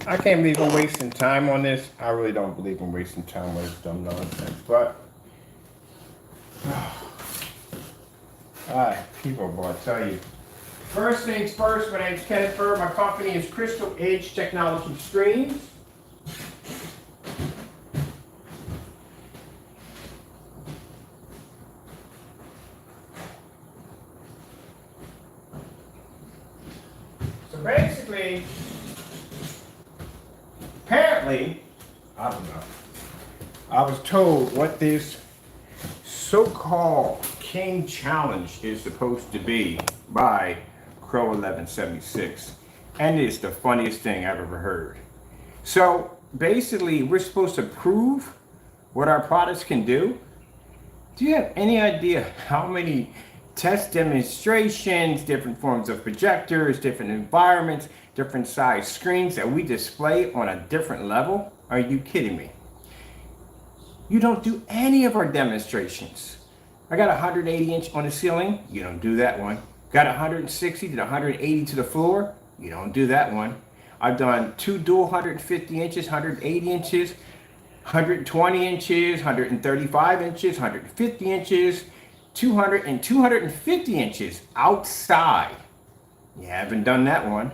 I can't believe I'm wasting time on this. I really don't believe I'm wasting time on this dumb nonsense. But, people, boy, I tell you. First things first, my name's Kenneth Bird. My company is Crystal Edge Technology Streams. So basically, apparently, I don't know. I was told what this so-called King Challenge is supposed to be by Crows1176. And it's the funniest thing I've ever heard. So basically, we're supposed to prove what our products can do. Do you have any idea how many test demonstrations, different forms of projectors, different environments, different size screens that we display on a different level? Are you kidding me? You don't do any of our demonstrations. I got a 180 inch on the ceiling. You don't do that one. Got 160 to 180 to the floor. You don't do that one. I've done two dual 150 inches, 180 inches, 120 inches, 135 inches, 150 inches, 200 and 250 inches outside. You haven't done that one.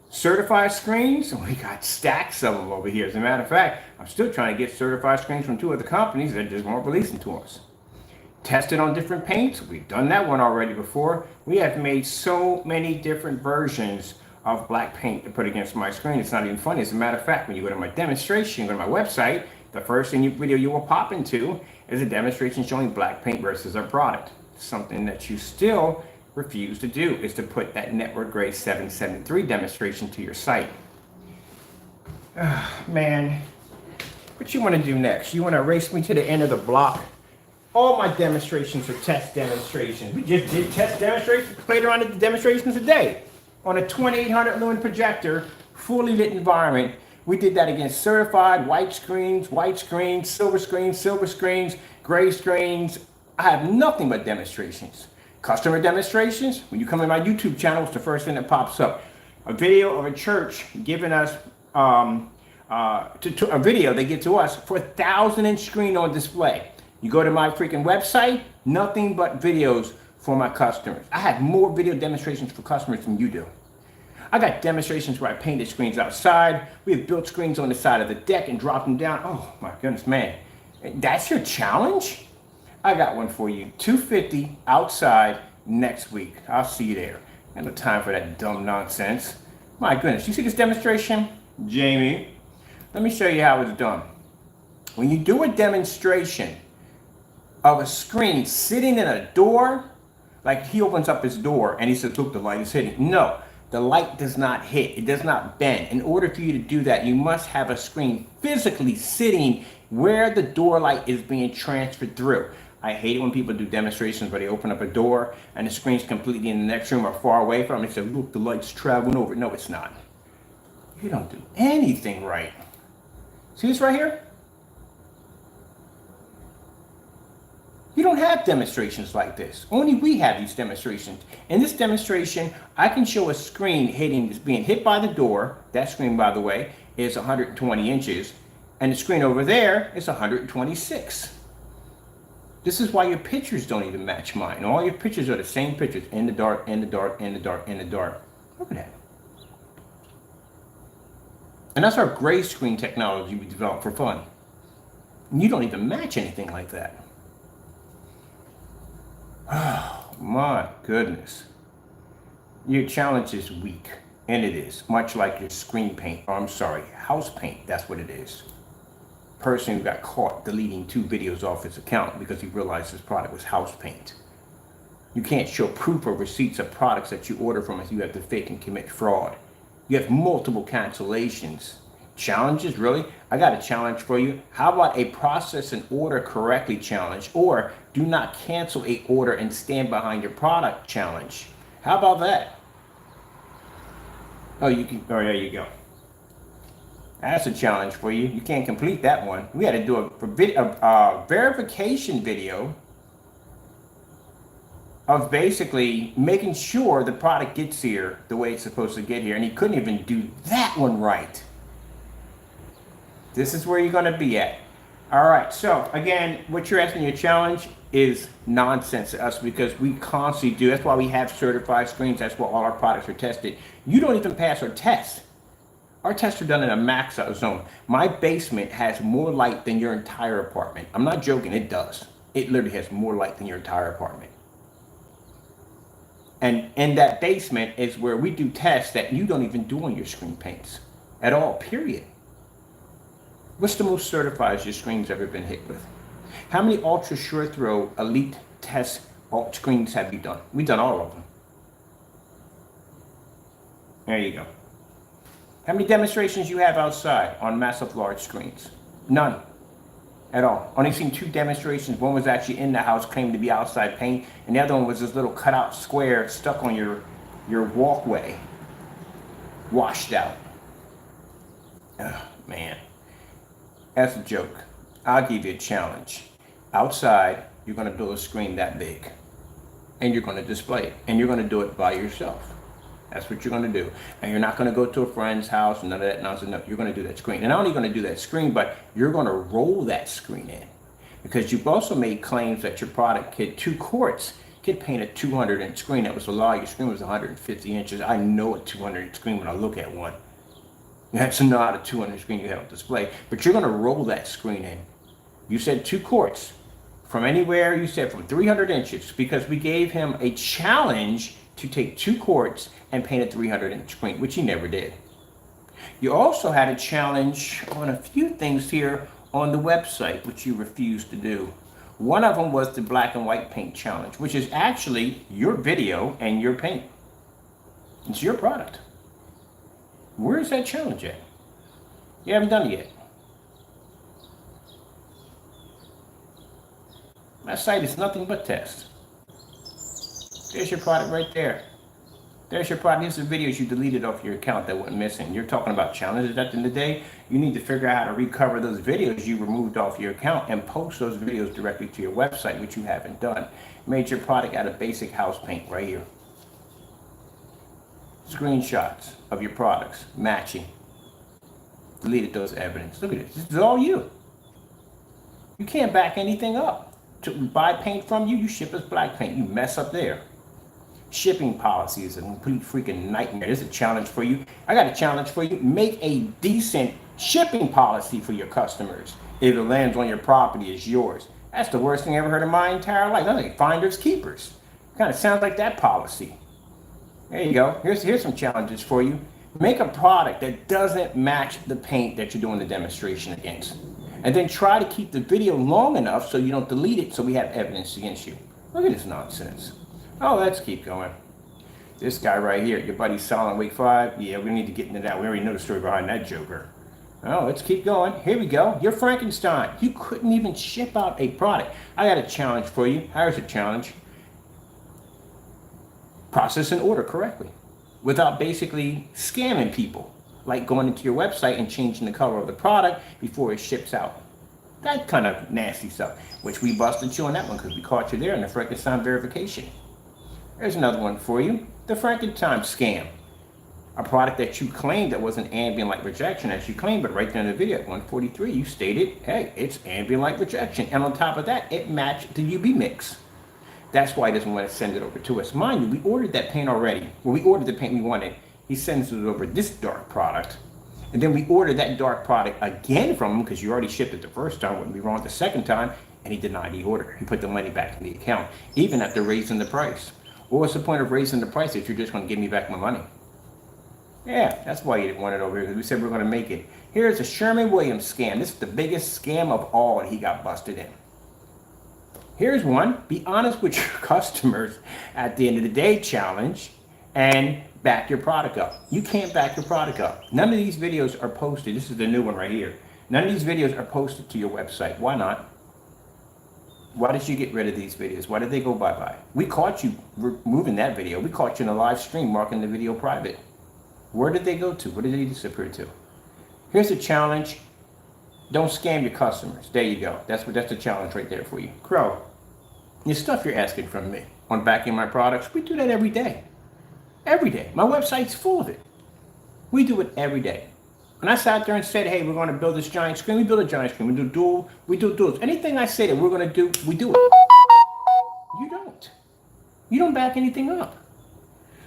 Certified screens, we got stacks of them over here. As a matter of fact, I'm still trying to get certified screens from two other companies that just won't release them to us. Tested on different paints, we've done that one already before. We have made so many different versions of black paint to put against my screen. It's not even funny. As a matter of fact, when you go to my demonstration, go to my website, the first video you will pop into is a demonstration showing black paint versus our product. Something that you still refuse to do is to put that network grade 773 demonstration to your site. Man, what you want to do next? You want to race me to the end of the block? All my demonstrations are test demonstrations. We just did test demonstrations, played around at the demonstrations today on a 2800 lumen projector, fully lit environment. We did that against certified white screens, silver screens, gray screens. I have nothing but demonstrations. Customer demonstrations, when you come in my YouTube channel, it's the first thing that pops up. A video of a church giving us a video they give to us for a 1,000-inch screen on display. You go to my freaking website, nothing but videos for my customers. I have more video demonstrations for customers than you do. I got demonstrations where I painted screens outside. We have built screens on the side of the deck and dropped them down. Oh my goodness, man. That's your challenge? I got one for you. 250 outside next week. I'll see you there. I have no time for that dumb nonsense. My goodness, you see this demonstration? Jamie, let me show you how it's done. When you do a demonstration of a screen sitting in a door, like he opens up his door and he says, look, the light is hitting. No, the light does not hit. It does not bend. In order for you to do that, you must have a screen physically sitting where the door light is being transferred through. I hate it when people do demonstrations where they open up a door and the screen's completely in the next room or far away from it. They say, look, the light's traveling over. No, it's not. You don't do anything right. See this right here? You don't have demonstrations like this. Only we have these demonstrations. In this demonstration, I can show a screen being hit by the door. That screen, by the way, is 120 inches. And the screen over there is 126. This is why your pictures don't even match mine. All your pictures are the same pictures, in the dark, in the dark, in the dark, in the dark. Look at that. And that's our gray screen technology we developed for fun. And you don't even match anything like that. Oh my goodness. Your challenge is weak, and it is, much like your screen paint, or I'm sorry, house paint, that's what it is. Person who got caught deleting 2 videos off his account because he realized his product was house paint. You can't show proof or receipts of products that you order from us. You have to fake and commit fraud. You have multiple cancellations. Challenges, really? I got a challenge for you. How about a process and order correctly challenge, or do not cancel a order and stand behind your product challenge? How about that? Oh, you can. Oh, there you go. That's a challenge for you. You can't complete that one. We had to do a verification video of basically making sure the product gets here the way it's supposed to get here, and he couldn't even do that one right. This is where you're going to be at. All right. So again, what you're asking your challenge is nonsense to us because we constantly do. That's why we have certified screens. That's why all our products are tested. You don't even pass our test. Our tests are done in a max out zone. My basement has more light than your entire apartment. I'm not joking. It does. It literally has more light than your entire apartment. And in that basement is where we do tests that you don't even do on your screen paints at all, period. What's the most certified your screen's ever been hit with? How many ultra short throw elite test screens have you done? We've done all of them. There you go. How many demonstrations you have outside on massive large screens? None at all. Only seen 2 demonstrations. One was actually in the house, claimed to be outside paint, and the other one was this little cutout square stuck on your walkway, washed out. Oh, man. That's a joke. I'll give you a challenge. Outside, you're going to build a screen that big, and you're going to display it, and you're going to do it by yourself. That's what you're going to do. And you're not going to go to a friend's house and none of that nonsense. No, you're going to do that screen. And not only going to do that screen, but you're going to roll that screen in. Because you've also made claims that your product could, 2 quarts, could paint a 200-inch screen. That was a lie. Your screen was 150 inches. I know a 200-inch screen when I look at one. That's not a 200 screen you have on display. But you're going to roll that screen in. You said 2 quarts. From anywhere, you said from 300 inches. Because we gave him a challenge to take 2 quarts and paint a 300-inch screen, which he never did. You also had a challenge on a few things here on the website, which you refused to do. One of them was the black and white paint challenge, which is actually your video and your paint. It's your product. Where's that challenge at? You haven't done it yet. My site is nothing but test. There's your product right there. There's your product. These are videos you deleted off your account that went missing. You're talking about challenges at the end of the day. You need to figure out how to recover those videos you removed off your account and post those videos directly to your website, which you haven't done. Made your product out of basic house paint right here. Screenshots of your products matching. Deleted those evidence. Look at this. This is all you. You can't back anything up. To buy paint from you, you ship us black paint. You mess up there. Shipping policy is a complete freaking nightmare. There's a challenge for you. I got a challenge for you. Make a decent shipping policy for your customers. If it lands on your property, it's yours. That's the worst thing I ever heard in my entire life. That's like finders keepers. Kind of sounds like that policy. There you go. Here's some challenges for you. Make a product that doesn't match the paint that you're doing the demonstration against. And then try to keep the video long enough so you don't delete it so we have evidence against you. Look at this nonsense. Oh, let's keep going. This guy right here, your buddy Silent Week 5. Yeah, we need to get into that. We already know the story behind that joker. Oh, let's keep going. Here we go. You're Frankenstein. You couldn't even ship out a product. I got a challenge for you. Here's a challenge. Process an order correctly without basically scamming people. Like going into your website and changing the color of the product before it ships out. That kind of nasty stuff, which we busted you on that one because we caught you there in the Frankenstein verification. There's another one for you, the Frankenstein scam. A product that you claimed that wasn't ambient light rejection as you claimed, but right there in the video at 143, you stated, hey, it's ambient light rejection. And on top of that, it matched the UV mix. That's why he doesn't want to send it over to us. Mind you, we ordered that paint already. Well, we ordered the paint we wanted. He sends it over this dark product. And then we ordered that dark product again from him because you already shipped it the first time. Wouldn't be wrong the second time. And he denied the order. He put the money back in the account, even after raising the price. What's the point of raising the price if you're just going to give me back my money? Yeah, that's why you didn't want it over here, because we said we're going to make it. Here's a Sherman-Williams scam. This is the biggest scam of all, and he got busted in. Here's one. Be honest with your customers at the end of the day challenge and back your product up. You can't back your product up. None of these videos are posted. This is the new one right here. None of these videos are posted to your website. Why not? Why did you get rid of these videos? Why did they go bye-bye? We caught you removing that video. We caught you in a live stream marking the video private. Where did they go to? Where did they disappear to? Here's a challenge. Don't scam your customers. There you go. That's the challenge right there for you. Crow, the stuff you're asking from me on backing my products, we do that every day. Every day. My website's full of it. We do it every day. When I sat there and said, hey, we're going to build this giant screen, we build a giant screen. We do duals. Anything I say that we're going to do, we do it. You don't. You don't back anything up.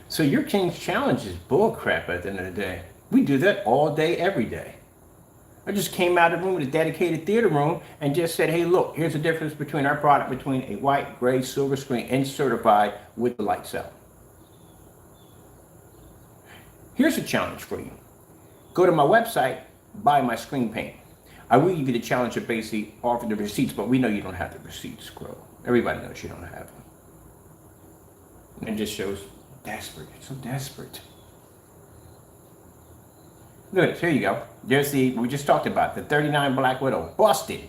So your King's Challenge is bullcrap at the end of the day. We do that all day, every day. I just came out of the room with a dedicated theater room and just said, hey, look, here's the difference between our product between a white, gray, silver screen and certified with the lights out. Here's a challenge for you. Go to my website, buy my screen paint. I will give you the challenge of basically offering the receipts, but we know you don't have the receipts, Crow. Everybody knows you don't have them. And it just shows desperate. It's so desperate. Look at it. Here you go. There's we just talked about, the 39 Black Widow. Busted.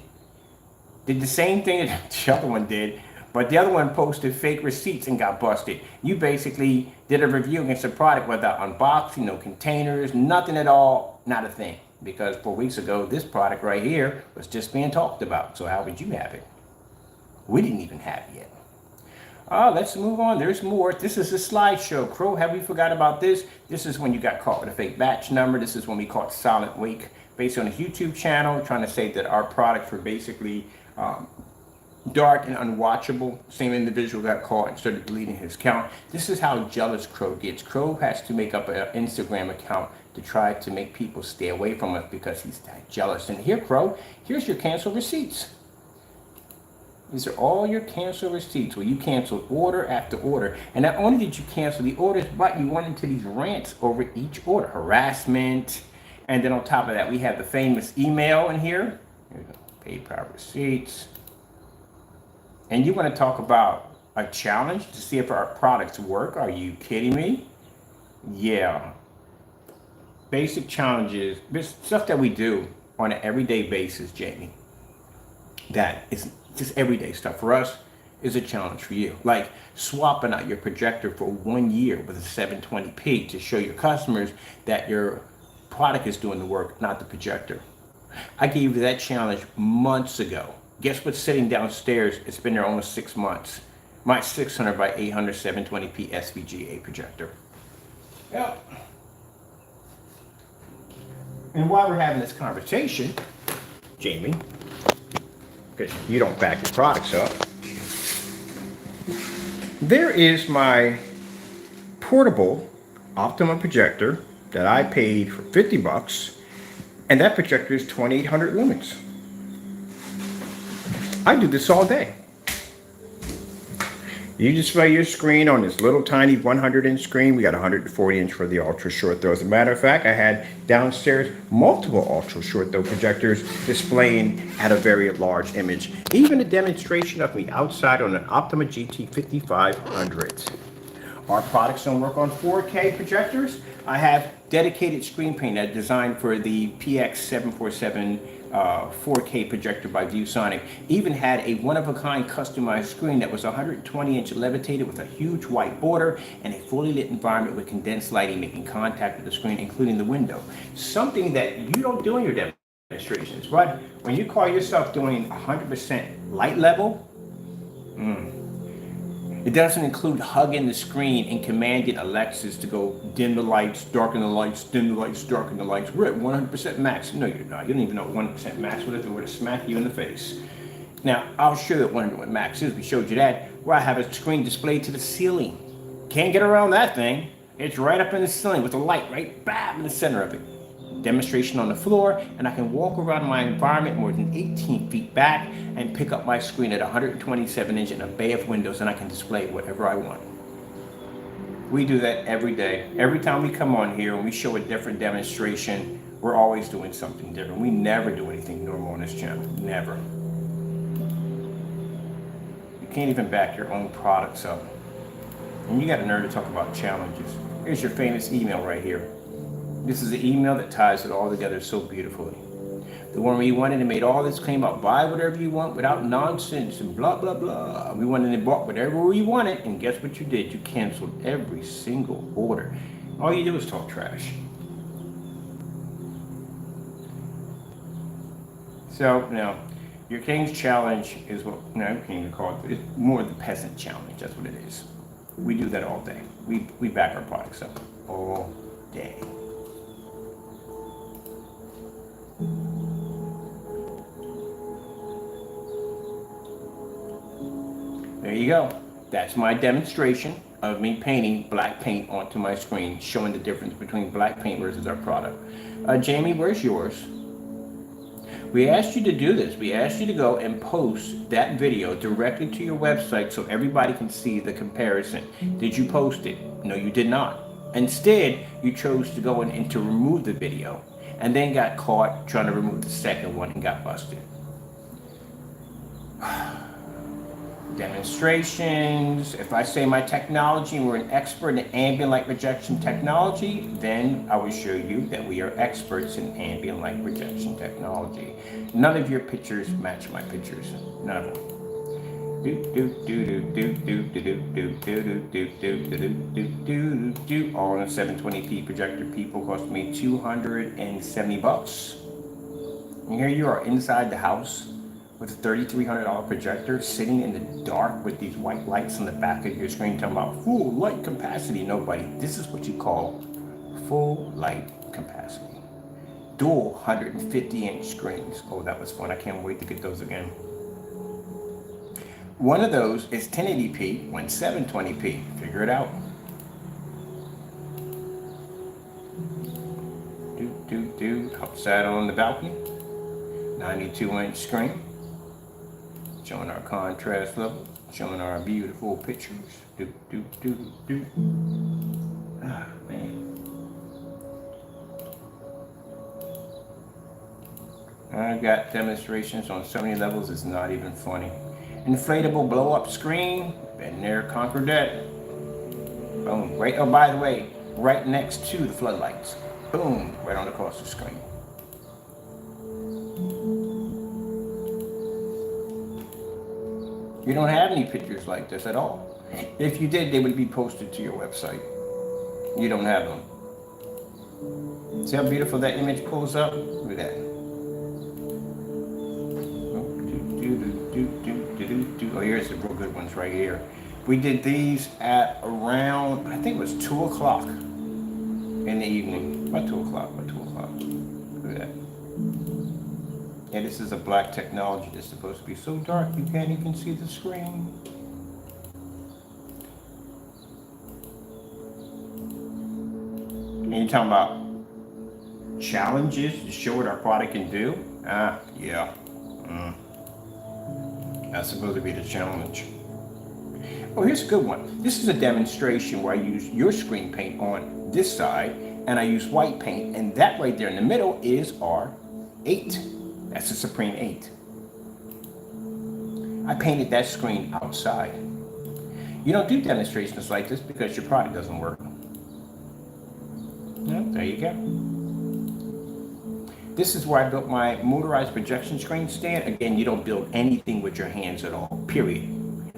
Did the same thing that the other one did, but the other one posted fake receipts and got busted. You basically did a review against a product without unboxing, no containers, nothing at all, not a thing. Because 4 weeks ago, this product right here was just being talked about. So how would you have it? We didn't even have it yet. Let's move on. There's more. This is a slideshow. Crow, have we forgot about this? This is when you got caught with a fake batch number. This is when we caught silent wake based on a YouTube channel trying to say that our products were basically dark and unwatchable. Same individual got caught and started deleting his account. This is how jealous Crow gets. Crow has to make up an Instagram account to try to make people stay away from us because he's that jealous. And here, Crow, here's your cancel receipts. These are all your cancel receipts where you canceled order after order. And not only did you cancel the orders, but you went into these rants over each order. Harassment. And then on top of that, we have the famous email in here. Here we go. PayPal receipts. And you want to talk about a challenge to see if our products work? Are you kidding me? Yeah. Basic challenges, stuff that we do on an everyday basis, Jamie. That is just everyday stuff for us is a challenge for you. Like swapping out your projector for 1 year with a 720p to show your customers that your product is doing the work, not the projector. I gave you that challenge months ago. Guess what's sitting downstairs? It's been there almost 6 months. My 600 by 800 720p SVGA projector. Yep. And while we're having this conversation, Jamie, because you don't back your products up, there is my portable Optimum projector that I paid for 50 bucks, and that projector is 2800 lumens. I do this all day. You display your screen on this little tiny 100-inch screen. We got 140-inch for the ultra short throw. As a matter of fact, I had downstairs multiple ultra short throw projectors displaying at a very large image. Even a demonstration of me outside on an Optima GT 5500. Our products don't work on 4K projectors. I have dedicated screen paint that's designed for the PX747 4K projector by ViewSonic. Even had a one-of-a-kind customized screen that was 120-inch levitated with a huge white border and a fully lit environment with condensed lighting making contact with the screen, including the window. Something that you don't do in your demonstrations, but when you call yourself doing 100% light level, it doesn't include hugging the screen and commanding Alexis to go dim the lights, darken the lights, dim the lights, darken the lights. We're at 100% max. No, you're not. You don't even know what 100% max would if it were to smack you in the face. Now, I'll show you what 100% max is. We showed you that. Where I have a screen displayed to the ceiling. Can't get around that thing. It's right up in the ceiling with a light right bam in the center of it. Demonstration on the floor, and I can walk around my environment more than 18 feet back and pick up my screen at 127-inch and a bay of windows, and I can display whatever I want. We do that every day. Every time we come on here and we show a different demonstration, we're always doing something different. We never do anything normal on this channel. Never. You can't even back your own products up. And you got a nerve to talk about challenges. Here's your famous email right here. This is the email that ties it all together so beautifully. The one where you went in and made all this claim about buy whatever you want without nonsense and blah, blah, blah. We went in and bought whatever we wanted, and guess what you did? You canceled every single order. All you do is talk trash. So, now, your King's Challenge is what, no, I can't even call it, it's more the peasant challenge, that's what it is. We do that all day. We back our products up all day. There you go. That's my demonstration of me painting black paint onto my screen, showing the difference between black paint versus our product. Jamie, where's yours? We asked you to do this. We asked you to go and post that video directly to your website so everybody can see the comparison. Did you post it? No, you did not. Instead, you chose to go in and to remove the video, and then got caught trying to remove the second one and got busted. Demonstrations. If I say my technology, we're an expert in ambient light rejection technology, then I will show you that we are experts in ambient light rejection technology. None of your pictures match my pictures. None of them. All in a 720p projector, people, cost me $270. And here you are inside the house with a $3,300 projector, sitting in the dark with these white lights on the back of your screen, talking about full light capacity. Nobody. This is what you call full light capacity. Dual 150-inch screens. Oh, that was fun. I can't wait to get those again. One of those is 1080p, one 720p. Figure it out. Outside on the balcony, 92-inch screen, showing our contrast level, showing our beautiful pictures. Ah, man. I got demonstrations on so many levels, it's not even funny. Inflatable blow-up screen, been there, conquered that. Boom, right, oh, by the way, right next to the floodlights. Boom, right on across the screen. You don't have any pictures like this at all. If you did, they would be posted to your website. You don't have them. See how beautiful that image pulls up? Look at that. Oh, here's the real good ones right here. We did these at around, I think it was 2 o'clock in the evening. About 2 o'clock, Look at that. Yeah, this is a black technology that's supposed to be so dark you can't even see the screen. And you're talking about challenges to show what our product can do? Yeah. That's supposed to be the challenge. Oh, here's a good one. This is a demonstration where I use your screen paint on this side, and I use white paint, and that right there in the middle is our 8. That's the Supreme 8. I painted that screen outside. You don't do demonstrations like this because your product doesn't work. Yeah, there you go. This is where I built my motorized projection screen stand. Again, you don't build anything with your hands at all, period.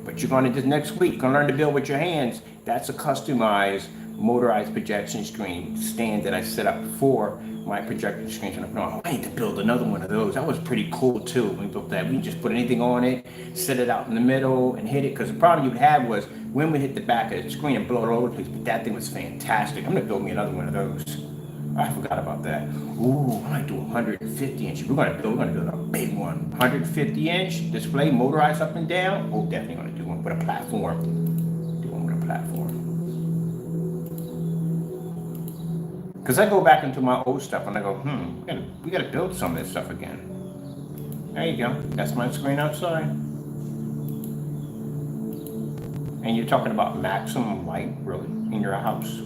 But you're going to this next week, you're going to learn to build with your hands. That's a customized motorized projection screen stand that I set up for my projection screens. And I need to build another one of those. That was pretty cool too. When we built that, we can just put anything on it, set it out in the middle and hit it. Because the problem you would have was when we hit the back of the screen and blow it all over the place. But that thing was fantastic. I'm going to build me another one of those. I forgot about that. Ooh, I might do 150 inch. We're gonna build a big one. 150 inch display, motorized up and down. Oh, definitely gonna do one with a platform. Do one with a platform. Cause I go back into my old stuff and I go, we gotta build some of this stuff again. There you go. That's my screen outside. And you're talking about maximum light, really, in your house.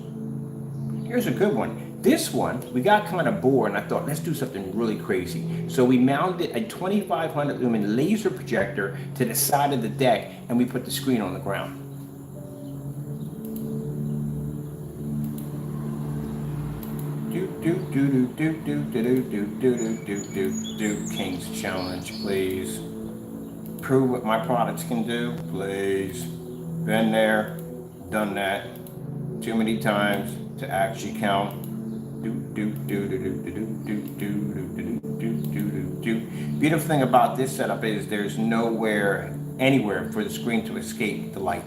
Here's a good one. This one, we got kind of bored and I thought, let's do something really crazy. So we mounted a 2500 lumen laser projector to the side of the deck and we put the screen on the ground. King's Challenge, please. Prove what my products can do, please. Been there, done that too many times to actually count. Beautiful thing about this setup is there's nowhere, anywhere for the screen to escape the light.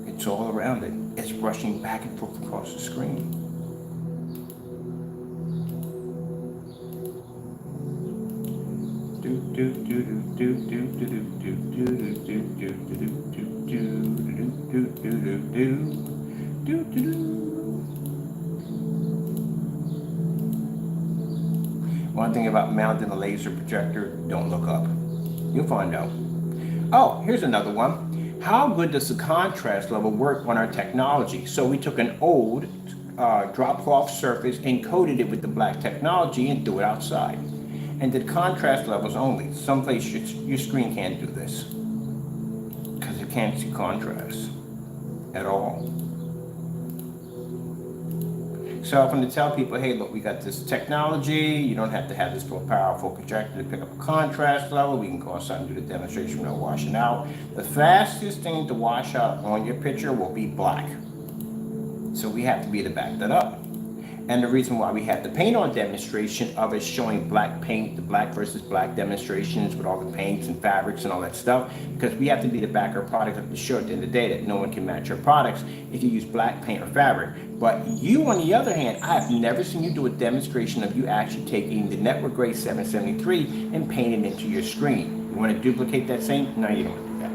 It's all around it. It's rushing back and forth across the screen. One thing about mounting a laser projector, don't look up. You'll find out. Oh, here's another one. How good does the contrast level work on our technology? So we took an old drop-cloth surface and coated it with the black technology and threw it outside. And did contrast levels only. Some places your screen can't do this because it can't see contrast at all. So I'm going to tell people, hey, look, we got this technology. You don't have to have this powerful projector to pick up a contrast level. We can go outside and do the demonstration without washing out. The fastest thing to wash out on your picture will be black. So we have to be able to back that up. And the reason why we have the paint on demonstration of it showing black paint, the black versus black demonstrations with all the paints and fabrics and all that stuff, because we have to be to back our product up to show at the end of the day that no one can match our products if you use black paint or fabric. But you, on the other hand, I have never seen you do a demonstration of you actually taking the Network Gray 773 and painting it into your screen. You want to duplicate that same? No, you don't want to do that.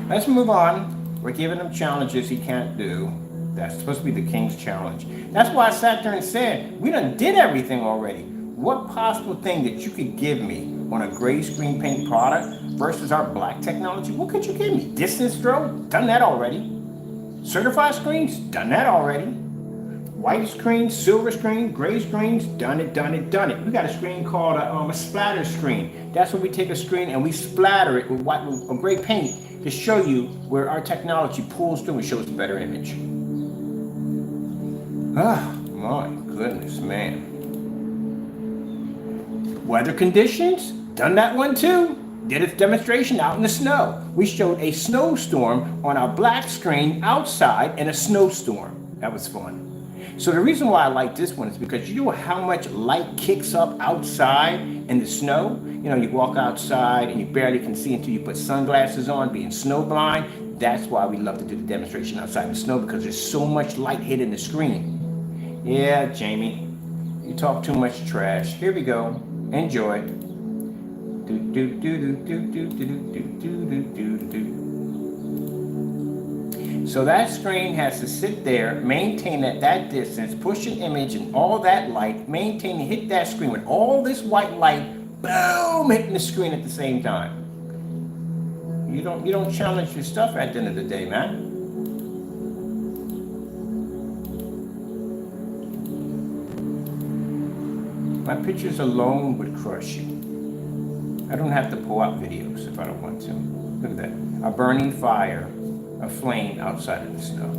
Let's move on. We're giving him challenges he can't do. That's supposed to be the King's Challenge. That's why I sat there and said, we done did everything already. What possible thing that you could give me on a gray screen paint product versus our black technology? What could you give me? Distance throw? Done that already. Certified screens? Done that already. White screen, silver screen, gray screens? Done it, done it, done it. We got a screen called a splatter screen. That's when we take a screen and we splatter it with white, with gray paint to show you where our technology pulls through and shows a better image. Ah, my goodness, man. Weather conditions, done that one too. Did a demonstration out in the snow. We showed a snowstorm on our black screen outside in a snowstorm. That was fun. So the reason why I like this one is because you know how much light kicks up outside in the snow? You know, you walk outside and you barely can see until you put sunglasses on, being snow blind. That's why we love to do the demonstration outside in the snow, because there's so much light hitting the screen. Yeah, Jamie, you talk too much trash. Here we go. Enjoy. So that screen has to sit there, maintain at that distance, push an image and all that light, maintain and hit that screen with all this white light, boom, hitting the screen at the same time. You don't challenge your stuff at the end of the day, man. My pictures alone would crush you. I don't have to pull out videos if I don't want to. Look at that. A burning fire, a flame outside of the snow.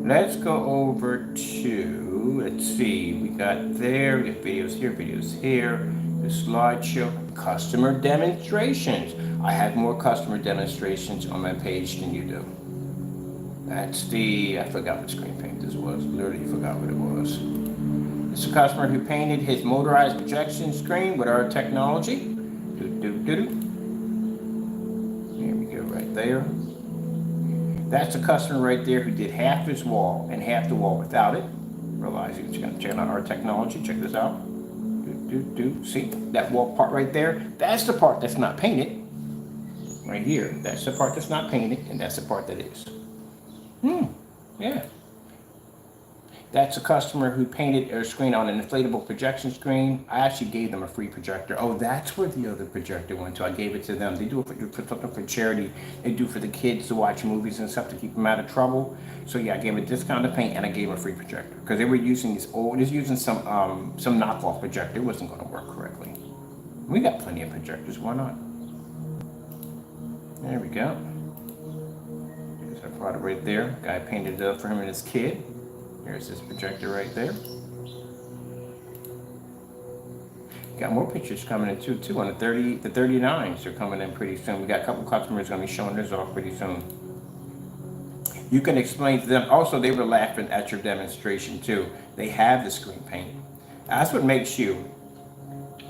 Let's go over to, let's see, we got there, we got videos here, the slideshow, customer demonstrations. I have more customer demonstrations on my page than you do. That's the, I forgot what screen paint this was, literally forgot what it was. It's a customer who painted his motorized projection screen with our technology. Here we go, right there. That's a customer right there who did half his wall and half the wall without it. Realizing it's going to check out our technology. Check this out. See that wall part right there? That's the part that's not painted. Right here. That's the part that's not painted, and that's the part that is. Yeah. That's a customer who painted a screen on an inflatable projection screen. I actually gave them a free projector. Oh, that's where the other projector went to. I gave it to them. They do it for something for charity. They do for the kids to watch movies and stuff to keep them out of trouble. So yeah, I gave them a discount to paint and I gave them a free projector because they were using these old. They're using some knockoff projector. It wasn't going to work correctly. We got plenty of projectors. Why not? There we go. There's our product right there. Guy painted it up for him and his kid. Here's this projector right there. Got more pictures coming in too. On the 39s are coming in pretty soon. We got a couple customers going to be showing theirs off pretty soon. You can explain to them. Also, they were laughing at your demonstration too. They have the screen paint. That's what makes you,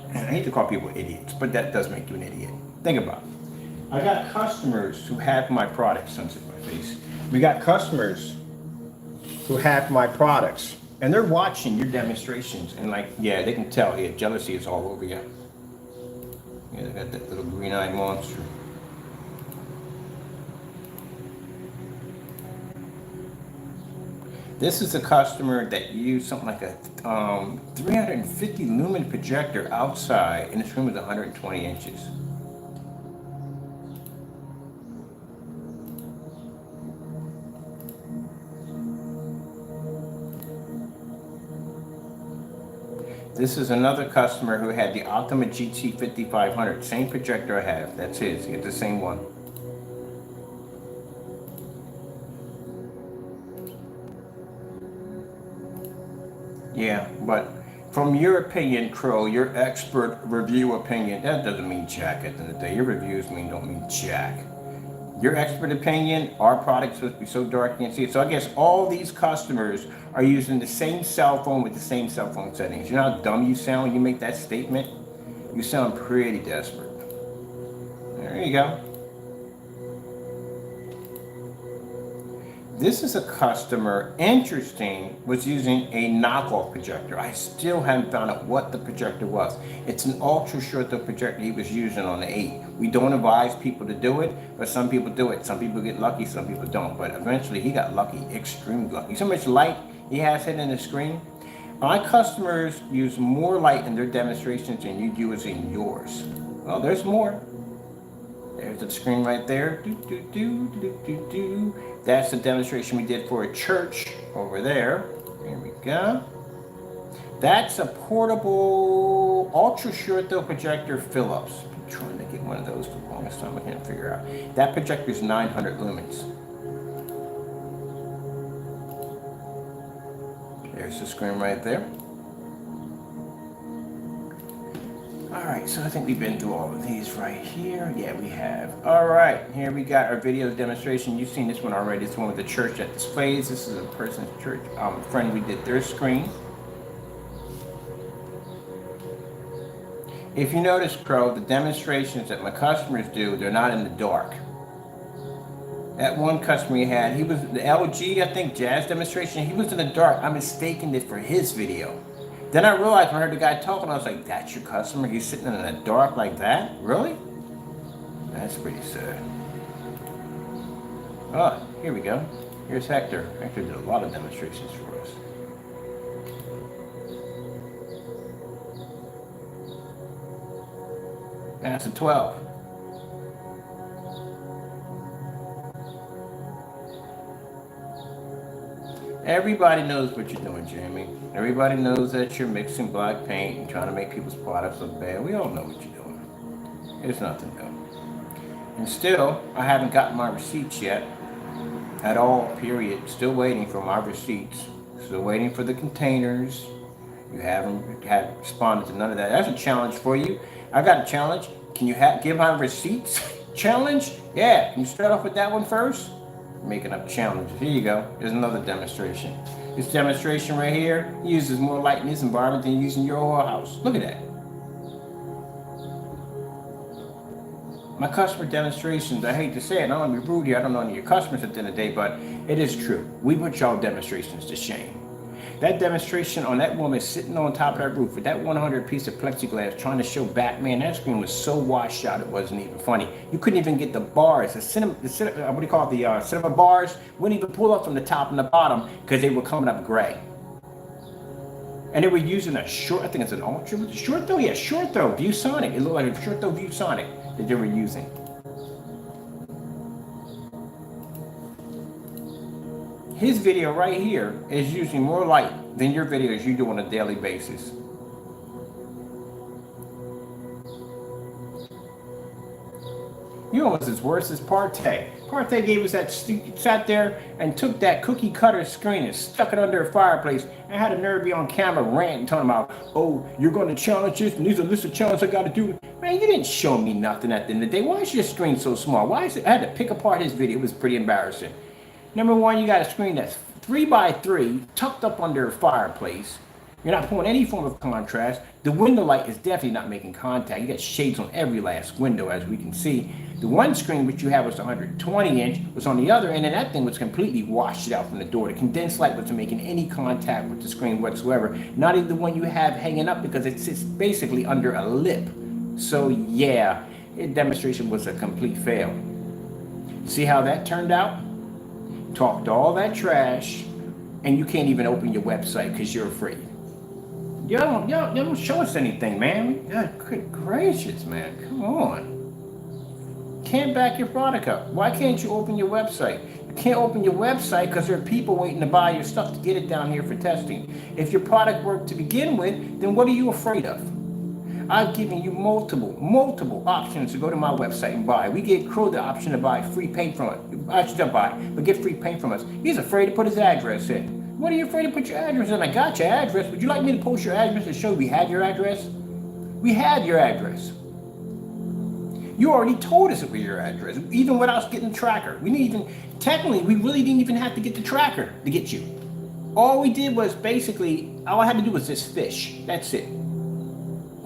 and I hate to call people idiots, but that does make you an idiot. Think about it. I got customers who have my products, sunset my face. We got customers who have my products, and they're watching your demonstrations, and like, yeah, they can tell, yeah, jealousy is all over you. Yeah, they got that little green-eyed monster. This is a customer that used something like a 350 lumen projector outside, and this room is 120 inches. This is another customer who had the Optima GT 5500, same projector I have. That's his. He had the same one. Yeah, but from your opinion, Crow, your expert review opinion, that doesn't mean jack at the end of the day. Your reviews don't mean jack. Your expert opinion, our product's supposed to be so dark you can see it. So I guess all these customers are using the same cell phone with the same cell phone settings. You know how dumb you sound when you make that statement? You sound pretty desperate. There you go. This is a customer, interesting, was using a knockoff projector. I still haven't found out what the projector was. It's an ultra short throw projector he was using on the 8. We don't advise people to do it, but some people do it. Some people get lucky, some people don't. But eventually he got lucky, extremely lucky. So much light he has hitting the screen. My customers use more light in their demonstrations than you do in yours. Well, there's more. There's the screen right there. That's the demonstration we did for a church over there. Here we go. That's a portable, ultra short throw projector Philips. I'm trying to get one of those for the longest time. I can't figure out. That projector is 900 lumens. There's the screen right there. All right, so I think we've been through all of these right here. Yeah, we have. All right, here we got our video demonstration. You've seen this one already. It's one with the church that displays. This is a person's church friend. We did their screen. If you notice, Crow, the demonstrations that my customers do, they're not in the dark. That one customer he had, he was the LG, I think, jazz demonstration. He was in the dark. I mistaken it for his video. Then I realized when I heard the guy talking, I was like, that's your customer? He's sitting in the dark like that? Really? That's pretty sad. Oh, here we go. Here's Hector. Hector did a lot of demonstrations for us. That's a 12. Everybody knows what you're doing, Jamie. Everybody knows that you're mixing black paint and trying to make people's products look bad. We all know what you're doing. There's nothing new. And still, I haven't gotten my receipts yet. At all, period. Still waiting for my receipts. Still waiting for the containers. You haven't responded to none of that. That's a challenge for you. I got a challenge. Can you give my receipts? Challenge? Yeah. Can you start off with that one first? Making up challenges. Here you go. There's another demonstration. This demonstration right here uses more light in this environment than you use in your whole house. Look at that. My customer demonstrations, I hate to say it, I don't want to be rude here, I don't know any of your customers at the end of the day, but it is true. We put y'all demonstrations to shame. That demonstration on that woman sitting on top of that roof with that 100 piece of plexiglass trying to show Batman, that screen was so washed out it wasn't even funny. You couldn't even get the bars, the cinema bars wouldn't even pull up from the top and the bottom because they were coming up gray. And they were using a short, I think it's an ultra, short throw? Yeah, short throw, ViewSonic. It looked like a short throw ViewSonic that they were using. His video right here is using more light than your videos you do on a daily basis. You know what's as worse as Partey. Partey gave us that, sat there and took that cookie cutter screen and stuck it under a fireplace and had a nerve be on camera ranting, talking about, oh, you're going to challenge this and these are the list of challenges I got to do. Man, you didn't show me nothing at the end of the day. Why is your screen so small? Why is it? I had to pick apart his video. It was pretty embarrassing. Number one, you got a screen that's 3x3 tucked up under a fireplace. You're not pulling any form of contrast. The window light is definitely not making contact. You got shades on every last window, as we can see. The one screen which you have was 120 inch, was on the other end, and that thing was completely washed out from the door. The condensed light wasn't making any contact with the screen whatsoever. Not even the one you have hanging up, because it sits basically under a lip. So yeah, the demonstration was a complete fail. See how that turned out? Talked all that trash, and you can't even open your website because you're afraid. Y'all don't show us anything, man. God, good gracious, man. Come on. Can't back your product up. Why can't you open your website? You can't open your website because there are people waiting to buy your stuff to get it down here for testing. If your product worked to begin with, then what are you afraid of? I've given you multiple options to go to my website and buy. We gave Crow the option to buy free paint from us. I should buy, but get free paint from us. He's afraid to put his address in. What are you afraid to put your address in? I got your address. Would you like me to post your address to show we had your address? We had your address. You already told us it was your address, even without getting the tracker. Technically, we really didn't even have to get the tracker to get you. All we did was basically, all I had to do was just fish. That's it.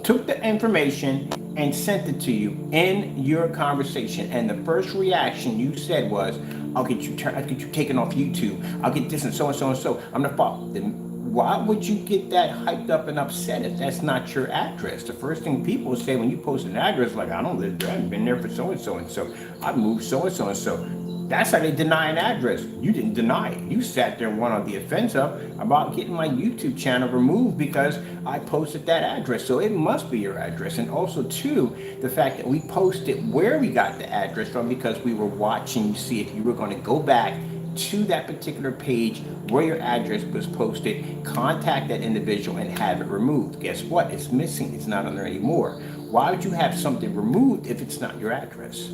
Took the information and sent it to you in your conversation, and the first reaction you said was, I'll get you taken off YouTube. I'll get this and so and so and so. I'm gonna follow. Then why would you get that hyped up and upset if that's not your address? The first thing people say when you post an address, like, I don't live there, I've been there for so and so and so. I moved so and so and so. That's how they deny an address. You didn't deny it. You sat there and went on the offensive about getting my YouTube channel removed because I posted that address. So it must be your address. And also, too, the fact that we posted where we got the address from, because we were watching to see if you were going to go back to that particular page where your address was posted, contact that individual and have it removed. Guess what? It's missing. It's not on there anymore. Why would you have something removed if it's not your address?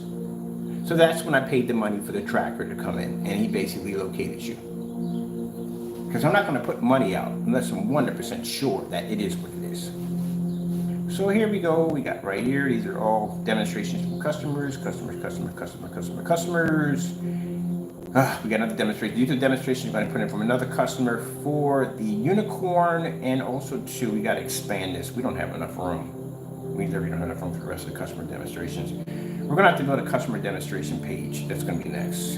So that's when I paid the money for the tracker to come in, and he basically located you. Because I'm not going to put money out unless I'm 100% sure that it is what it is. So here we go. We got right here. These are all demonstrations from customers. We got another demonstration. These are demonstrations I'm going to put in from another customer for the unicorn, and also too, we got to expand this. We don't have enough room. We literally don't have enough room for the rest of the customer demonstrations. We're going to have to go to the customer demonstration page. That's going to be next.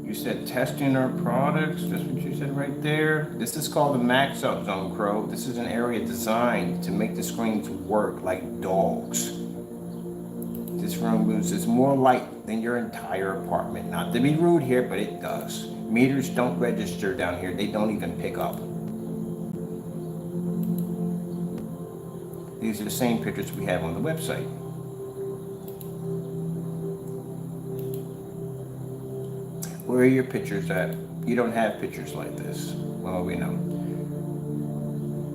You said testing our products. That's what you said right there. This is called the max out zone, Crow. This is an area designed to make the screens work like dogs. This room loses more light than your entire apartment. Not to be rude here, but it does. Meters don't register down here. They don't even pick up. These are the same pictures we have on the website. Where are your pictures at? You don't have pictures like this. Well, we know.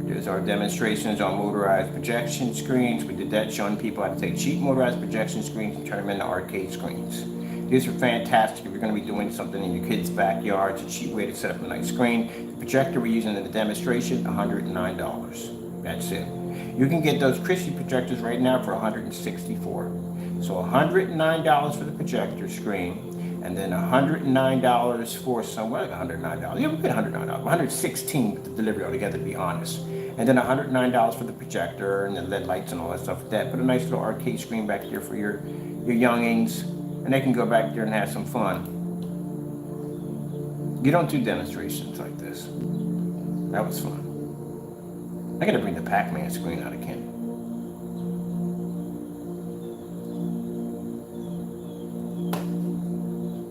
There's our demonstrations on motorized projection screens. We did that, showing people how to take cheap motorized projection screens and turn them into arcade screens. These are fantastic if you're going to be doing something in your kid's backyard. It's a cheap way to set up a nice screen. The projector we're using in the demonstration, $109. That's it. You can get those Christie projectors right now for $164. So $109 for the projector screen. And then $109 for some, what, $109? Yeah, we paid $109. $116 with the delivery altogether, to be honest. And then $109 for the projector and the LED lights and all that stuff like that. Put a nice little arcade screen back there for your youngins, and they can go back there and have some fun. You don't do demonstrations like this. That was fun. I gotta bring the Pac-Man screen out again.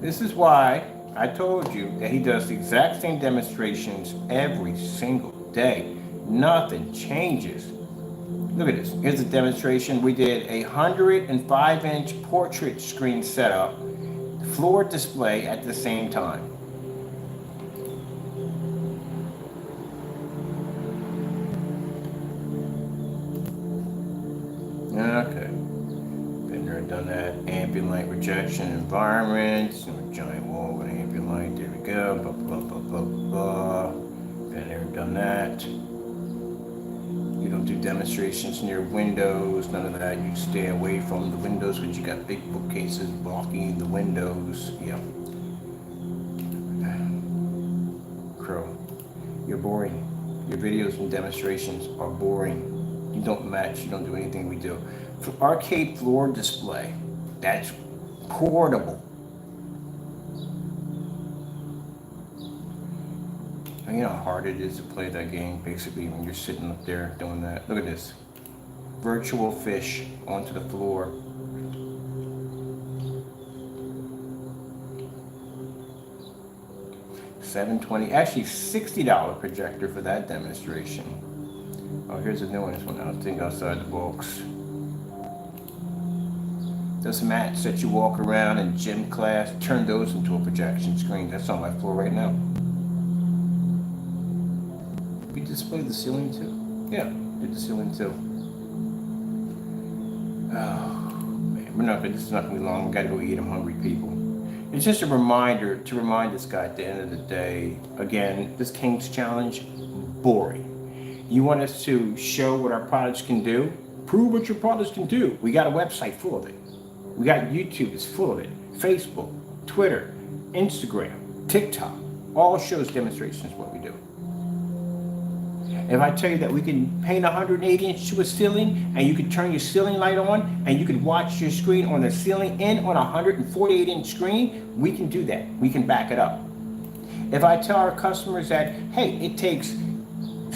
This is why I told you that he does the exact same demonstrations every single day. Nothing changes. Look at this. Here's a demonstration. We did a 105-inch portrait screen setup, floor display at the same time. Okay. Been there and done that. Ambient light rejection environments. Giant wall with ambient light. There we go. Blah, blah, blah, blah, blah. Been there and done that. You don't do demonstrations near windows. None of that. You stay away from the windows because you got big bookcases blocking the windows. Yep. Crow. You're boring. Your videos and demonstrations are boring. You don't match. You don't do anything we do. For arcade floor display, that's portable. And you know how hard it is to play that game, basically, when you're sitting up there doing that. Look at this. Virtual fish onto the floor. $720, actually $60 projector for that demonstration. Oh, here's a new one. This one I think outside the box. Those mats that you walk around in gym class, turn those into a projection screen. That's on my floor right now. We display the ceiling too. Yeah, did the ceiling too. Oh man, this is not gonna be long. We gotta go eat. I'm hungry, people. It's just a reminder to remind this guy at the end of the day, again, this King's Challenge, boring. You want us to show what our products can do? Prove what your products can do. We got a website full of it. We got YouTube that's full of it. Facebook, Twitter, Instagram, TikTok, all shows demonstrations of what we do. If I tell you that we can paint 180 inches to a ceiling and you can turn your ceiling light on and you can watch your screen on the ceiling and on a 148 inch screen, we can do that. We can back it up. If I tell our customers that, hey, it takes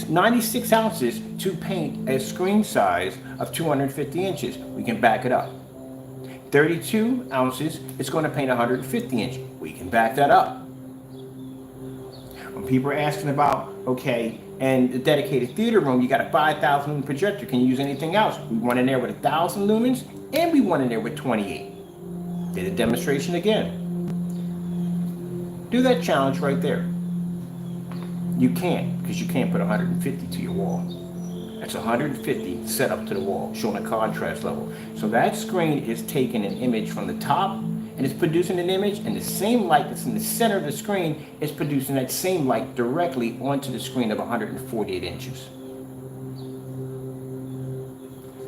96 ounces to paint a screen size of 250 inches, we can back it up. 32 ounces, it's going to paint 150 inches. We can back that up. When people are asking about, okay, and the dedicated theater room, you got a 5,000 lumen projector. Can you use anything else? We want in there with 1,000 lumens, and we want in there with 28. Did a demonstration again. Do that challenge right there. You can't, because you can't put 150 to your wall. That's 150 set up to the wall, showing a contrast level. So that screen is taking an image from the top, and it's producing an image, and the same light that's in the center of the screen is producing that same light directly onto the screen of 148 inches.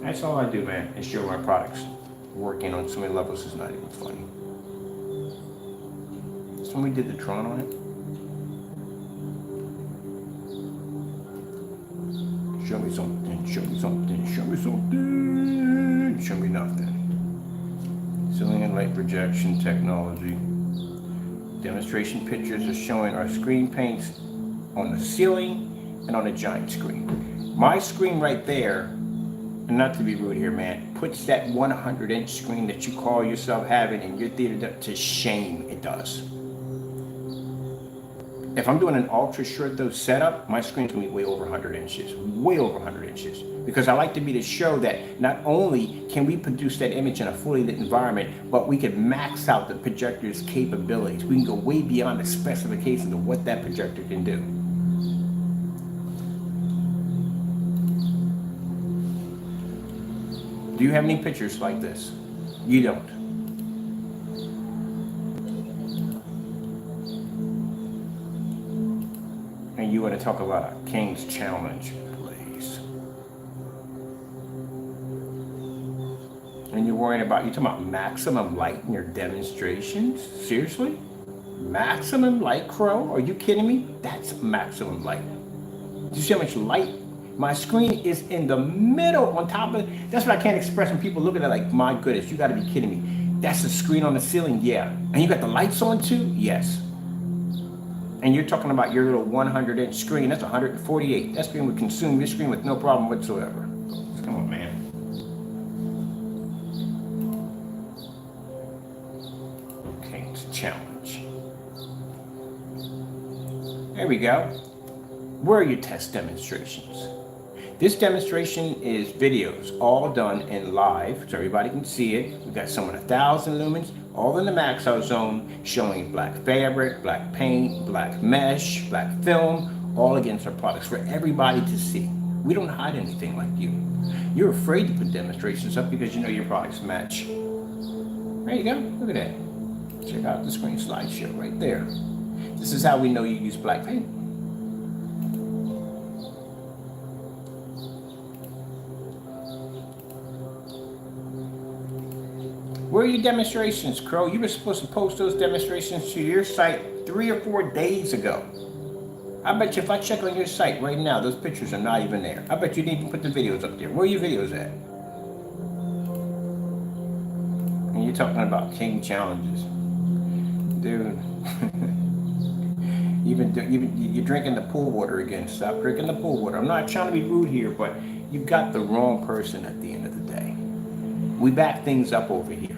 That's all I do, man, is show my products. Working on so many levels is not even funny. So when we did the Tron on it, show me something, show me something, show me something, show me nothing. Ceiling and light projection technology. Demonstration pictures are showing our screen paints on the ceiling and on a giant screen. My screen right there, and not to be rude here, man, puts that 100-inch screen that you call yourself having in your theater to shame. It does. If I'm doing an ultra short though setup, my screen's gonna be way over 100 inches, way over 100 inches. Because I like to be to show that not only can we produce that image in a fully lit environment, but we can max out the projector's capabilities. We can go way beyond the specifications of what that projector can do. Do you have any pictures like this? You don't. And you want to talk about a King's Challenge, please. And you're worrying about, you're talking about maximum light in your demonstrations? Seriously? Maximum light, Crow? Are you kidding me? That's maximum light. Do you see how much light? My screen is in the middle on top of it. That's what I can't express when people look at it like, my goodness, you got to be kidding me. That's the screen on the ceiling? Yeah. And you got the lights on too? Yes. And you're talking about your little 100-inch screen. That's 148. That screen would consume your screen with no problem whatsoever. Come on, man. Okay, it's a challenge. There we go. Where are your test demonstrations? This demonstration is videos, all done in live, so everybody can see it. We've got some at 1,000 lumens, all in the max out zone, showing black fabric, black paint, black mesh, black film, all against our products for everybody to see. We don't hide anything like you. You're afraid to put demonstrations up because you know your products match. There you go, look at that. Check out the screen slideshow right there. This is how we know you use black paint. Where are your demonstrations, Crow? You were supposed to post those demonstrations to your site 3 or 4 days ago. I bet you if I check on your site right now, those pictures are not even there. I bet you didn't even put the videos up there. Where are your videos at? And you're talking about king challenges. Dude. You're drinking the pool water again. Stop drinking the pool water. I'm not trying to be rude here, but you've got the wrong person at the end of the day. We back things up over here.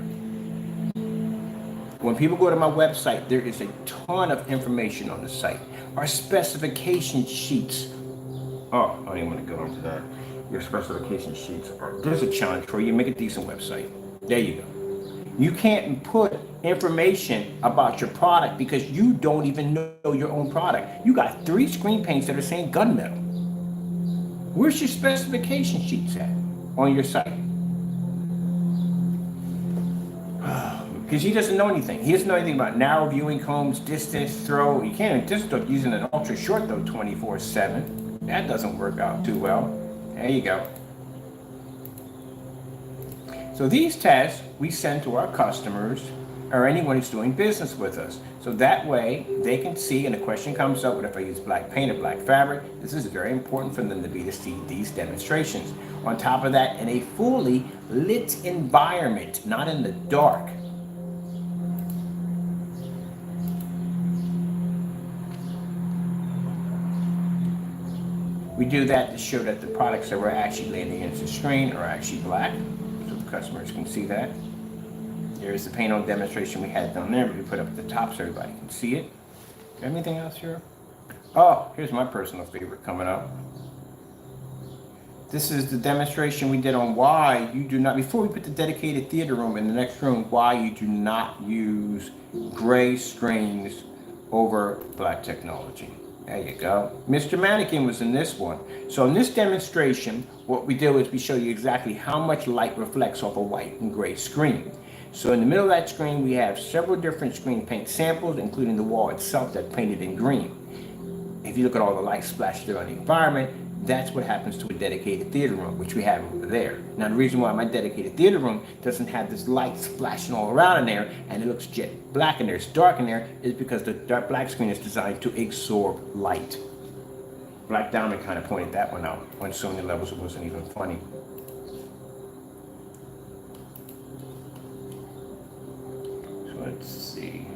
When people go to my website, there is a ton of information on the site. Our specification sheets. Oh, I don't even want to go into that. Your specification sheets. There's a challenge for you. Make a decent website. There you go. You can't put information about your product because you don't even know your own product. You got 3 screen paints that are saying gunmetal. Where's your specification sheets at on your site? Because he doesn't know anything. He doesn't know anything about narrow viewing combs, distance, throw. You can't just start using an ultra short though 24/7. That doesn't work out too well. There you go. So these tests we send to our customers or anyone who's doing business with us. So that way they can see, and the question comes up, what if I use black paint or black fabric? This is very important for them to be to see these demonstrations. On top of that, in a fully lit environment, not in the dark. We do that to show that the products that we're actually laying against the screen are actually black, so the customers can see that. There's the paint on demonstration we had down there, but we put up at the top so everybody can see it. Anything else here? Oh, here's my personal favorite coming up. This is the demonstration we did on why you do not, before we put the dedicated theater room in the next room, why you do not use gray screens over black technology. There you go. Mr. Mannequin was in this one. So in this demonstration, what we do is we show you exactly how much light reflects off a white and gray screen. So in the middle of that screen, we have several different screen paint samples, including the wall itself that's painted in green. If you look at all the light splashed throughout the environment, that's what happens to a dedicated theater room, which we have over there. Now the reason why my dedicated theater room doesn't have this light splashing all around in there and it looks jet black in there, it's dark in there, is because the dark black screen is designed to absorb light. Black Diamond kind of pointed that one out when so many levels it wasn't even funny. So let's see.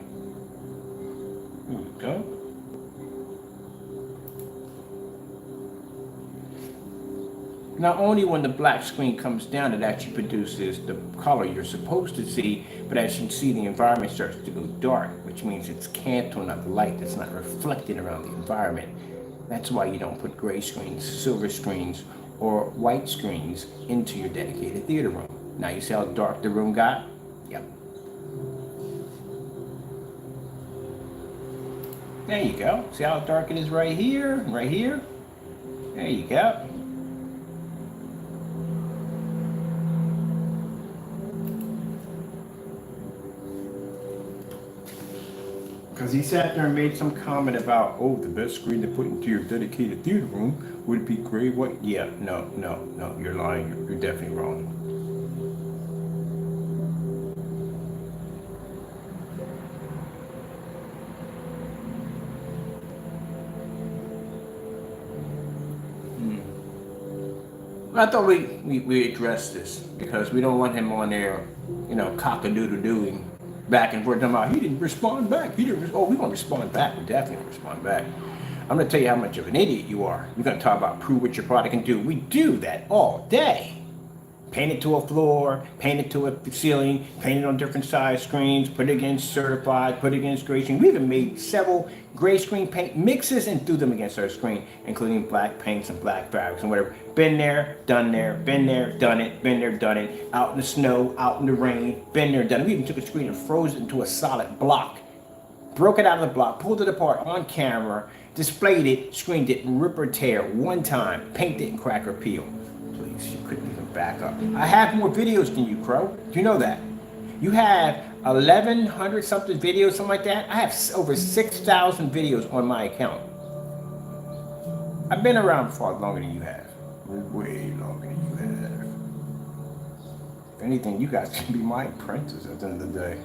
Here we go. Not only when the black screen comes down, it actually produces the color you're supposed to see, but as you can see, the environment starts to go dark, which means it's canceling out the light that's not reflecting around the environment. That's why you don't put gray screens, silver screens, or white screens into your dedicated theater room. Now you see how dark the room got? Yep. There you go. See how dark it is right here, right here? There you go. Because he sat there and made some comment about, oh, the best screen to put into your dedicated theater room would be gray, white. Yeah, no, you're lying. You're definitely wrong. I thought we addressed this because we don't want him on there, cock-a-doodle-dooing back and forth, talking about he didn't respond back. We're gonna respond back. We're definitely gonna respond back. I'm gonna tell you how much of an idiot you are. You're gonna talk about prove what your product can do. We do that all day. Paint it to a floor, paint it to a ceiling, paint it on different size screens, put it against certified, put it against gray screen. We even made several gray screen paint mixes and threw them against our screen, including black paints and black fabrics and whatever. Been there, done it, been there, done it. Out in the snow, out in the rain, been there, done it. We even took a screen and froze it into a solid block. Broke it out of the block, pulled it apart on camera, displayed it, screened it, rip or tear one time, paint it and crack or peel. Please, you couldn't even back up. I have more videos than you, Crow. Do you know that? You have 1,100 something videos, something like that. I have over 6,000 videos on my account. I've been around far longer than you have. Way longer than you have. If anything, you guys can be my apprentices at the end of the day.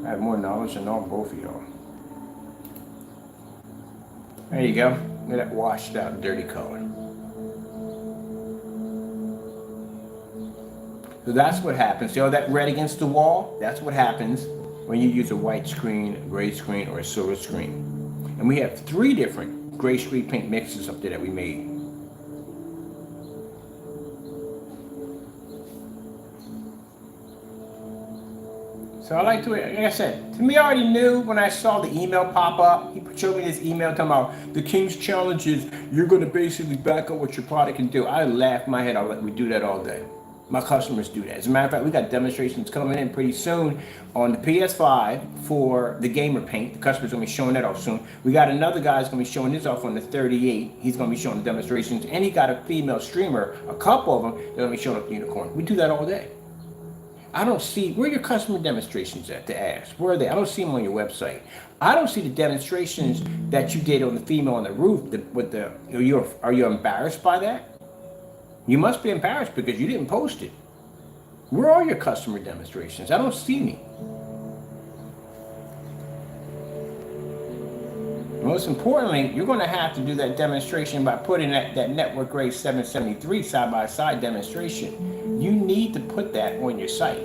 I have more knowledge than both of y'all. There you go. Look at that washed out dirty color. So that's what happens. See all that red against the wall? That's what happens when you use a white screen, a gray screen, or a silver screen. And we have 3 different gray screen paint mixes up there that we made. So I like to, like I said, to me I already knew when I saw the email pop up. He showed me this email talking about the King's Challenge is you're going to basically back up what your product can do. I laughed my head off. We do that all day. My customers do that. As a matter of fact, we got demonstrations coming in pretty soon on the PS5 for the gamer paint. The customer's going to be showing that off soon. We got another guy's going to be showing this off on the 38. He's going to be showing the demonstrations. And he got a female streamer, a couple of them, they're going to be showing up the unicorn. We do that all day. I don't see, where are your customer demonstrations at, to ask? Where are they? I don't see them on your website. I don't see the demonstrations that you did on the female on the roof. Are you embarrassed by that? You must be embarrassed because you didn't post it. Where are your customer demonstrations? I don't see any. Most importantly, you're going to have to do that demonstration by putting that Network Gray 773 side-by-side demonstration. You need to put that on your site.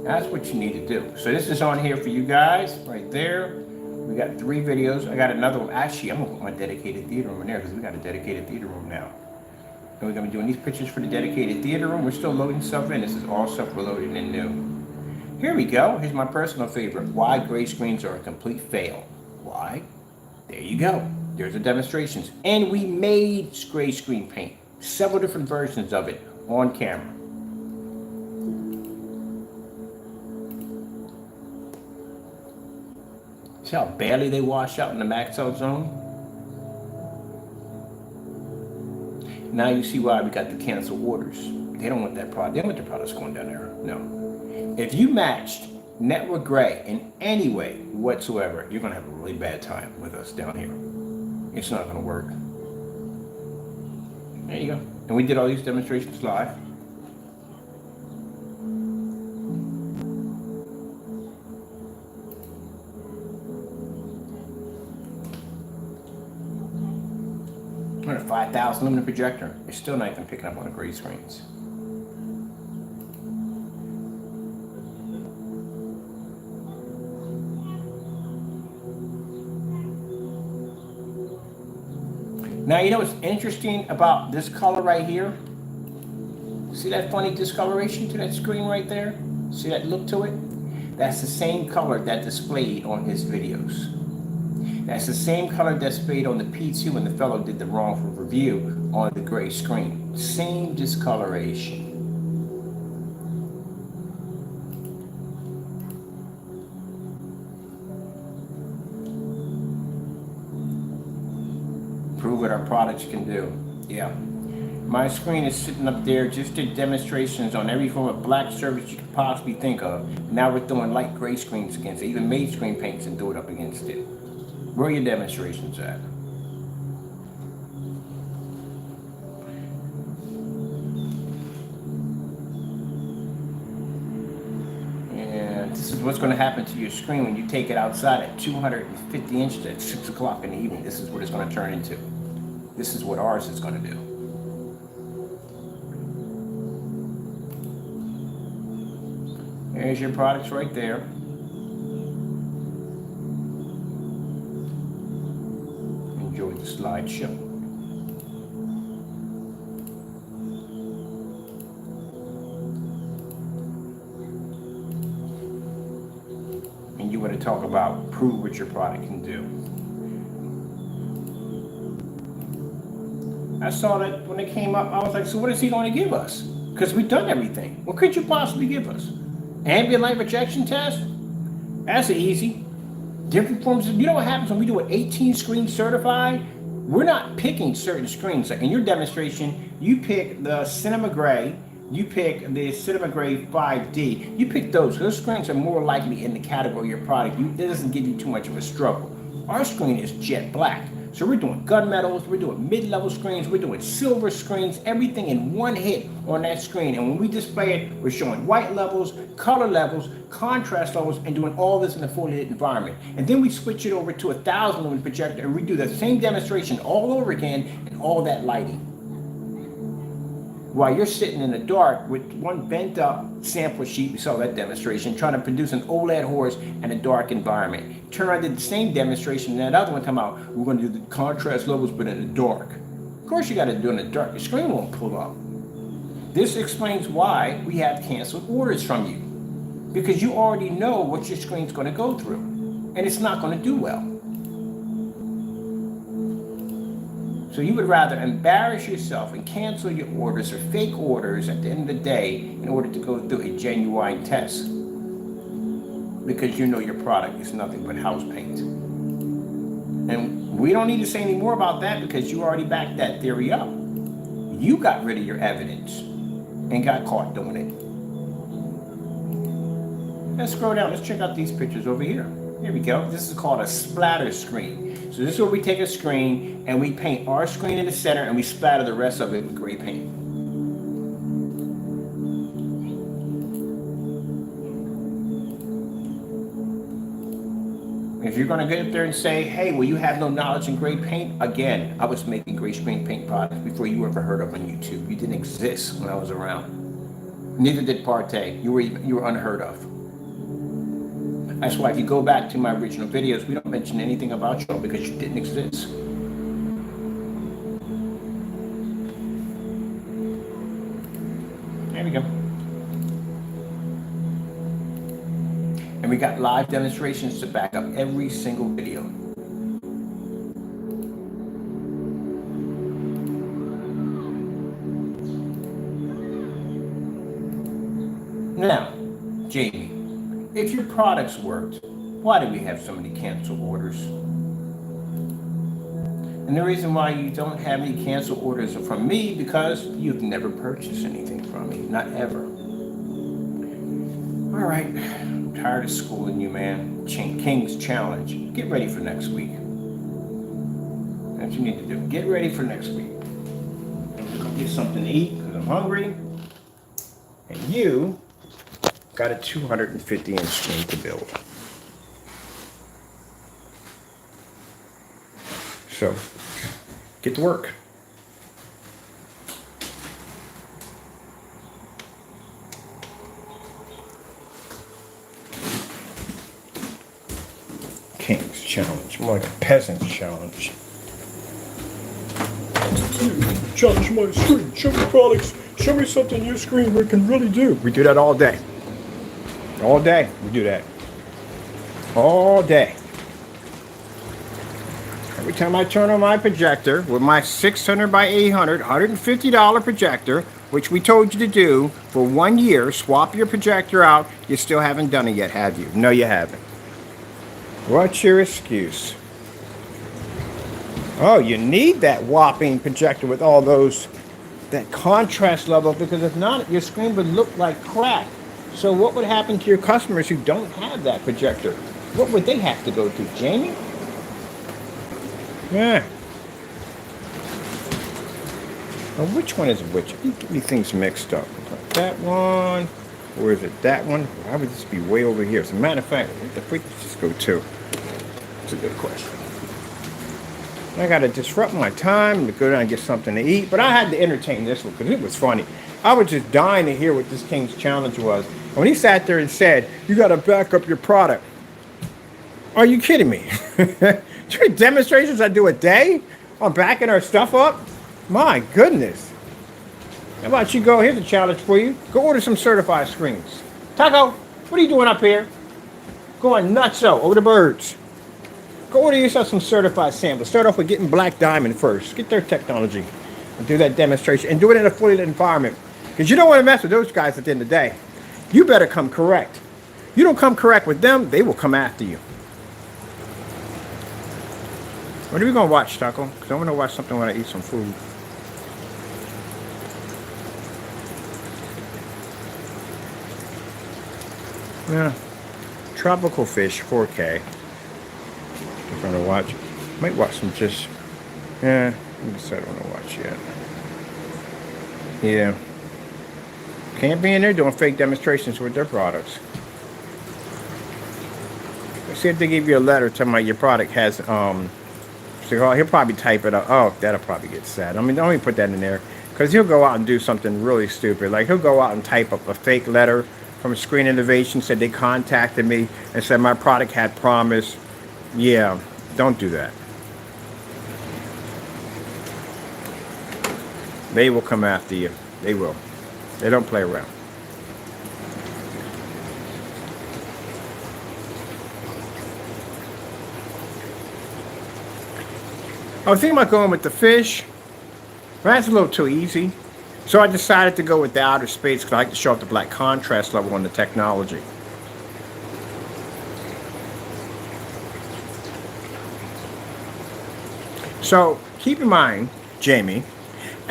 That's what you need to do. So this is on here for you guys, right there. We got 3 videos. I got another one. Actually, I'm going to put my dedicated theater room in there because we got a dedicated theater room now. And we're going to be doing these pictures for the dedicated theater room. We're still loading stuff in. This is all stuff we're loading in new. Here we go. Here's my personal favorite. Why gray screens are a complete fail. Why? There you go. There's the demonstrations. And we made gray screen paint. Several different versions of it on camera. See how badly they wash out in the max out zone? Now you see why we got the cancel orders. They don't want that product. They don't want their products going down there. No. If you matched Network Gray in any way whatsoever, you're going to have a really bad time with us down here. It's not going to work. There you go. And we did all these demonstrations live. On a 5,000 lumen projector, it's still not even picking up on the gray screens. Now, you know what's interesting about this color right here? See that funny discoloration to that screen right there? See that look to it? That's the same color that displayed on his videos. That's the same color that displayed on the P2 when the fellow did the wrongful review on the gray screen. Same discoloration. Prove what our products can do. Yeah. My screen is sitting up there, just did demonstrations on every form of black surface you could possibly think of. Now we're throwing light gray screens against it. Even made screen paints and throw it up against it. Where are your demonstrations at? And this is what's going to happen to your screen when you take it outside at 250 inches at 6 o'clock in the evening. This is what it's going to turn into. This is what ours is going to do. There's your products right there. Enjoy the slideshow. And you want to talk about prove what your product can do. I saw that when it came up, I was like, so what is he going to give us? Because we've done everything. What could you possibly give us? Ambient light rejection test? That's easy. Different forms of, you know what happens when we do an 18 screen certified? We're not picking certain screens. Like in your demonstration, you pick the Cinema Gray, you pick the Cinema Grade 5D, you pick those. Those screens are more likely in the category of your product. It doesn't give you too much of a struggle. Our screen is jet black. So we're doing gunmetals, we're doing mid-level screens, we're doing silver screens, everything in one hit on that screen. And when we display it, we're showing white levels, color levels, contrast levels, and doing all this in a fully lit environment. And then we switch it over to a 1,000 lumen projector and we do the same demonstration all over again in all that lighting. While you're sitting in the dark with one bent up sample sheet, we saw that demonstration, trying to produce an OLED horse in a dark environment. Turn around, did the same demonstration, and that other one come out, we're going to do the contrast levels, but in the dark. Of course you got to do it in the dark, your screen won't pull up. This explains why we have canceled orders from you. Because you already know what your screen's going to go through, and it's not going to do well. So you would rather embarrass yourself and cancel your orders or fake orders at the end of the day in order to go through a genuine test. Because you know your product is nothing but house paint. And we don't need to say any more about that because you already backed that theory up. You got rid of your evidence and got caught doing it. Let's scroll down. Let's check out these pictures over here. Here we go. This is called a splatter screen. So this is where we take a screen and we paint our screen in the center and we splatter the rest of it with gray paint. If you're going to get up there and say, hey, well, you have no knowledge in gray paint, again, I was making gray screen paint products before you ever heard of on YouTube. You didn't exist when I was around. Neither did Partey. You were unheard of. That's why if you go back to my original videos, we don't mention anything about you because you didn't exist. There we go. And we got live demonstrations to back up every single video. Now, Jamie, if your products worked, why do we have so many canceled orders? And the reason why you don't have any canceled orders are from me because you've never purchased anything from me, not ever. All right, I'm tired of schooling you, man. King's Challenge. Get ready for next week. That's what you need to do. Get ready for next week. Go get something to eat because I'm hungry. And you got a 250-inch screen to build. So, get to work. King's Challenge, more like a peasant's challenge. Challenge my screen, show me products, show me something your screen we can really do. We do that all day. All day, we do that. All day. Every time I turn on my projector with my 600 by 800, $150 projector, which we told you to do for 1 year, swap your projector out, you still haven't done it yet, have you? No, you haven't. What's your excuse? Oh, you need that whopping projector with all that contrast level, because if not, your screen would look like crap. So what would happen to your customers who don't have that projector? What would they have to go through, Jamie? Yeah. Well, which one is which? You get me things mixed up. That one, or is it that one? Why would this be way over here? As a matter of fact, where the freak does this go to? That's a good question. I got to disrupt my time to go down and get something to eat, but I had to entertain this one because it was funny. I was just dying to hear what this King's Challenge was. And when he sat there and said, you got to back up your product. Are you kidding me? 3 demonstrations I do a day on backing our stuff up? My goodness. How about you go, here's a challenge for you. Go order some certified screens. Taco, what are you doing up here? Going nutso over the birds. Go order yourself some certified samples. Start off with getting Black Diamond first. Get their technology and do that demonstration and do it in a fully lit environment. Because you don't want to mess with those guys at the end of the day. You better come correct. You don't come correct with them, they will come after you. What are we going to watch, Taco? Because I want to watch something when I eat some food. Yeah. Tropical Fish 4K. I'm trying to watch. Might watch some just. Yeah. I don't want to watch yet. Yeah. Can't be in there doing fake demonstrations with their products. Let's see if they give you a letter telling me your product has so he'll probably type it up. Oh, that'll probably get sad. I mean, don't even put that in there, because he'll go out and do something really stupid. Like, he'll go out and type up a fake letter from Screen Innovation, said they contacted me and said my product had promise. Yeah, don't do that. They will come after you. They will. They don't play around. I was thinking about going with the fish, but that's a little too easy. So I decided to go with the outer space because I like to show off the black contrast level on the technology. So keep in mind, Jamie,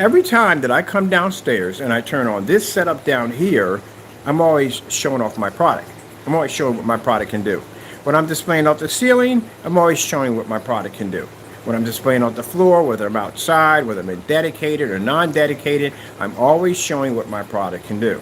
every time that I come downstairs and I turn on this setup down here, I'm always showing off my product. I'm always showing what my product can do. When I'm displaying off the ceiling, I'm always showing what my product can do. When I'm displaying on the floor, whether I'm outside, whether I'm dedicated or non-dedicated, I'm always showing what my product can do.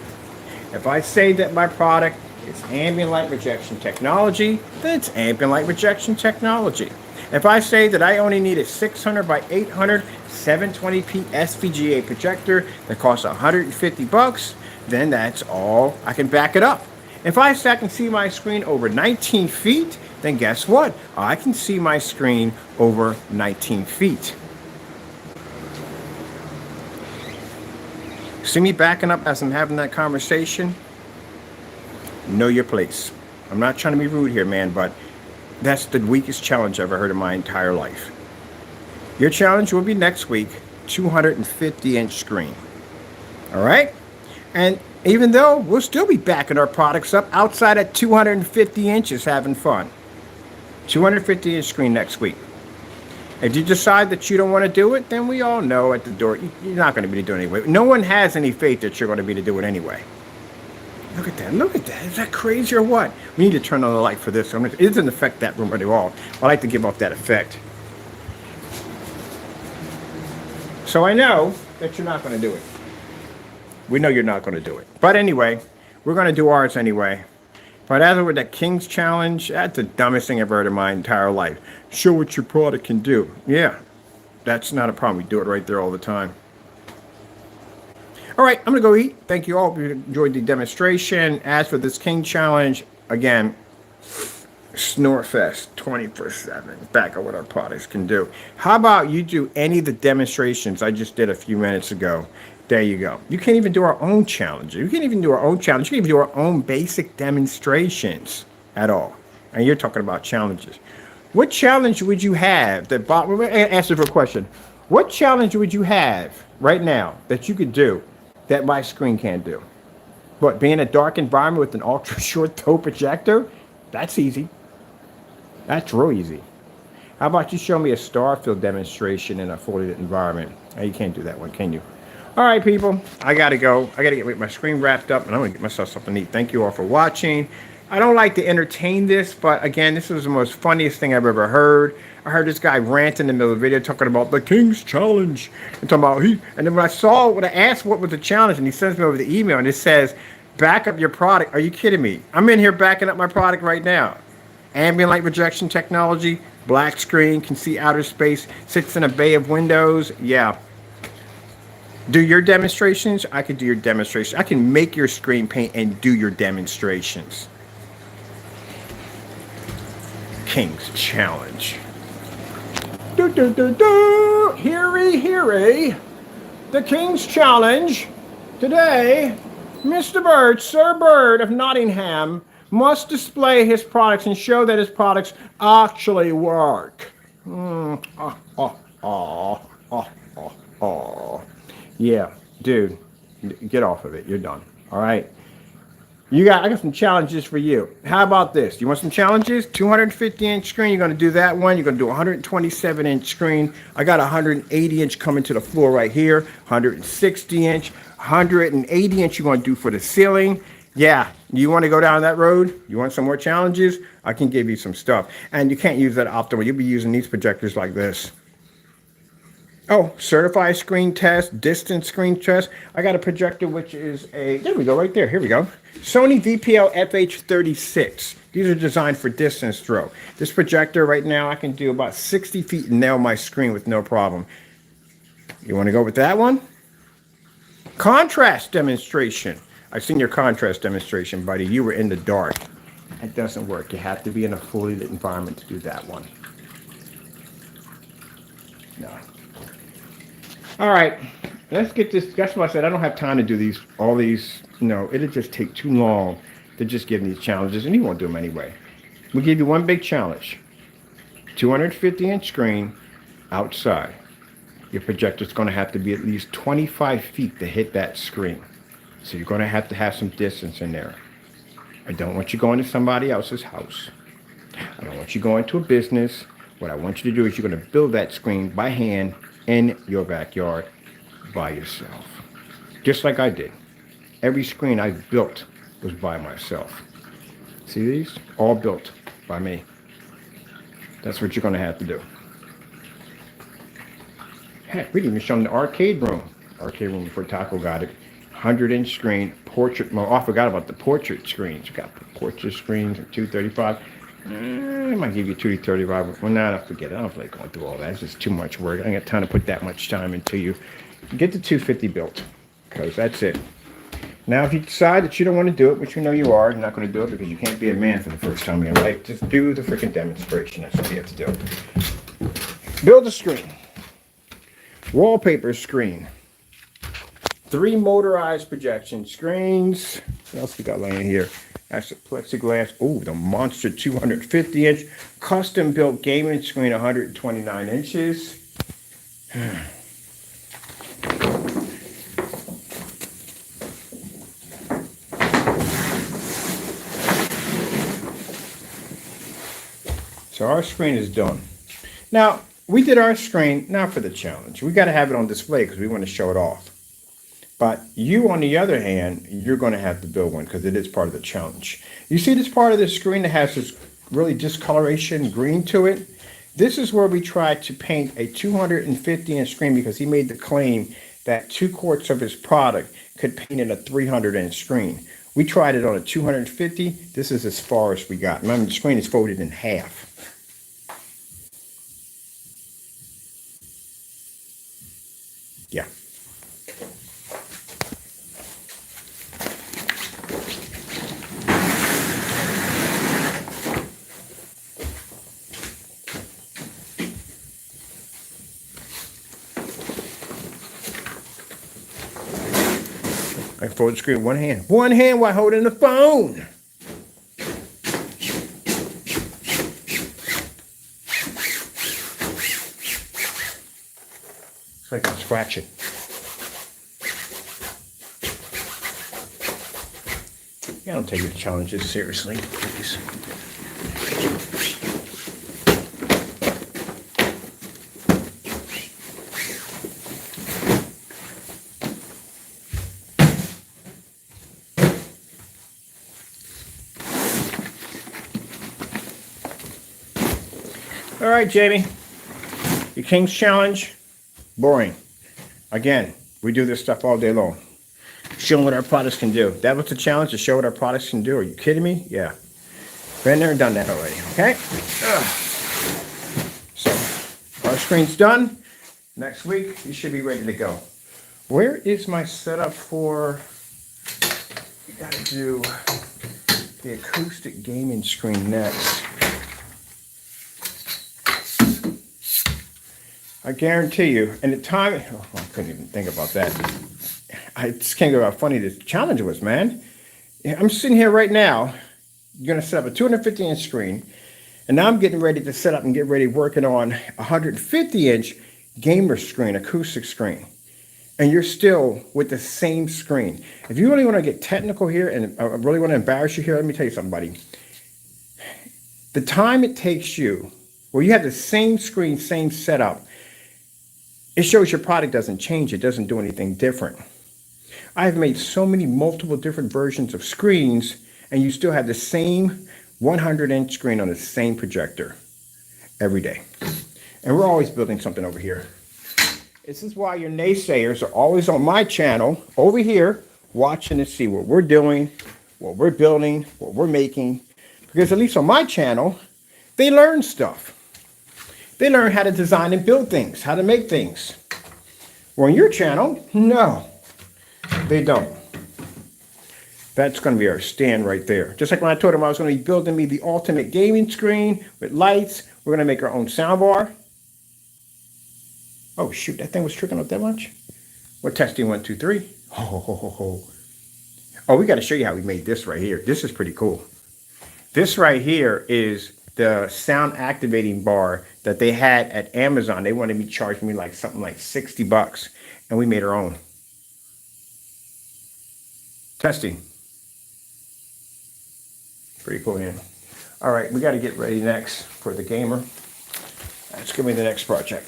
If I say that my product is ambient light rejection technology, then it's ambient light rejection technology. If I say that I only need a 600 by 800 720p SVGA projector that costs $150, then that's all. I can back it up. If I say I can see my screen over 19 feet, then guess what? I can see my screen over 19 feet. See me backing up as I'm having that conversation? Know your place. I'm not trying to be rude here, man, but that's the weakest challenge I've ever heard in my entire life. Your challenge will be next week, 250-inch screen. All right? And even though we'll still be backing our products up outside at 250 inches having fun. 250-inch screen next week. If you decide that you don't want to do it, then we all know at the door, you're not going to be able to do it anyway. No one has any faith that you're going to be able to do it anyway. Look at that. Look at that. Is that crazy or what? We need to turn on the light for this. It doesn't affect that room at all. I like to give off that effect. So I know that you're not going to do it. We know you're not going to do it. But anyway, we're going to do ours anyway. But as with that King's Challenge, that's the dumbest thing I've heard in my entire life. Show what your product can do. Yeah, that's not a problem. We do it right there all the time. All right, I'm going to go eat. Thank you all if you enjoyed the demonstration. As for this King Challenge, again, Snort Fest 24/7. Back at what our products can do. How about you do any of the demonstrations I just did a few minutes ago? There you go. You can't even do our own challenge. You can't even do our own challenge. You can't even do our own basic demonstrations at all. And you're talking about challenges. What challenge would you have that Bob, answer for a question. What challenge would you have right now that you could do that my screen can't do? What, be in a dark environment with an ultra short throw projector? That's easy. That's real easy. How about you show me a star field demonstration in a fully lit environment? You can't do that one, can you? All right, people, I got to go. I got to get my screen wrapped up, and I'm going to get myself something to eat. Thank you all for watching. I don't like to entertain this, but again, this was the most funniest thing I've ever heard. I heard this guy rant in the middle of the video talking about the King's Challenge. And talking about and then when I asked what was the challenge, and he sends me over the email, and it says, back up your product. Are you kidding me? I'm in here backing up my product right now. Ambient light rejection technology, black screen, can see outer space, sits in a bay of windows. Yeah. Do your demonstrations. I can do your demonstrations. I can make your screen paint and do your demonstrations. King's Challenge. Do do do do. Heary heary. The King's Challenge. Today, Mr. Bird, Sir Bird of Nottingham, must display his products and show that his products actually work. Yeah, dude, get off of it. You're done. All right. I got some challenges for you. How about this? You want some challenges? 250-inch screen. You're going to do that one. You're going to do a 127-inch screen. I got a 180-inch coming to the floor right here. 160-inch, 180-inch you're going to do for the ceiling. Yeah, you want to go down that road? You want some more challenges? I can give you some stuff. And you can't use that optimal. You'll be using these projectors like this. Oh, certified screen test, distance screen test. I got a projector which is there we go, right there. Here we go. Sony VPL FH36. These are designed for distance throw. This projector right now, I can do about 60 feet and nail my screen with no problem. You want to go with that one? Contrast demonstration. I've seen your contrast demonstration, buddy. You were in the dark. It doesn't work. You have to be in a fully lit environment to do that one. No. All right. Let's get this. That's why I said I don't have time to do all these. No, it'll just take too long to just give these challenges, and you won't do them anyway. We give you one big challenge. 250-inch screen outside. Your projector's going to have to be at least 25 feet to hit that screen. So you're going to have some distance in there. I don't want you going to somebody else's house. I don't want you going to a business. What I want you to do is you're going to build that screen by hand in your backyard by yourself. Just like I did. Every screen I built was by myself. See these? All built by me. That's what you're going to have to do. Heck, we didn't even show them the arcade room. Arcade room before Taco got it. 100-inch screen, portrait mode. Oh, I forgot about the portrait screens. You got portrait screens at 235. I might give you 235. Well, no, I forget it. I don't feel like going through all that. It's just too much work. I ain't got time to put that much time into you. Get the 250 built, because that's it. Now, if you decide that you don't want to do it, which you know you are, you're not going to do it because you can't be a man for the first time in your life, just do the freaking demonstration. That's what you have to do. Build a screen. Wallpaper screen. 3 motorized projection screens. What else we got laying here? That's the plexiglass. Oh, the monster 250-inch custom-built gaming screen, 129 inches. So our screen is done. Now, we did our screen not for the challenge. We got to have it on display because we want to show it off. But you, on the other hand, you're going to have to build one because it is part of the challenge. You see this part of the screen that has this really discoloration green to it? This is where we tried to paint a 250-inch screen because he made the claim that 2 quarts of his product could paint in a 300-inch screen. We tried it on a 250. This is as far as we got. Remember, the screen is folded in half. Yeah. I can fold the screen with one hand. One hand while holding the phone. It's like I'm scratching. Yeah, don't take your challenges seriously, please. All right, Jamie. Your King's Challenge, boring. Again, we do this stuff all day long. Showing what our products can do. That was the challenge, to show what our products can do. Are you kidding me? Yeah. Been there and done that already, okay? So, our screen's done. Next week, you should be ready to go. Where is my setup for... We gotta do the acoustic gaming screen next. I guarantee you, and the time, oh, I couldn't even think about that. I just can't go how funny this challenge was, man. I'm sitting here right now, going to set up a 250-inch screen, and now I'm getting ready to set up and get ready working on a 150-inch gamer screen, acoustic screen. And you're still with the same screen. If you really want to get technical here, and I really want to embarrass you here, let me tell you something, buddy. The time it takes you, where you have the same screen, same setup, it shows your product doesn't change. It doesn't do anything different. I've made so many multiple different versions of screens, and you still have the same 100-inch screen on the same projector every day. And we're always building something over here. This is why your naysayers are always on my channel over here watching to see what we're doing, what we're building, what we're making. Because at least on my channel, they learn stuff. They learn how to design and build things, how to make things. Well, on your channel, no, they don't. That's going to be our stand right there. Just like when I told them I was going to be building me the ultimate gaming screen with lights. We're going to make our own soundbar. Oh, shoot, that thing was tripping up that much? We're testing 1, 2, 3. Oh, we got to show you how we made this right here. This is pretty cool. This right here is the sound activating bar that they had at Amazon. They wanted me to charge me like something like $60, and we made our own. Testing. Pretty cool, man. All right, we got to get ready next for the gamer. That's going to be the next project.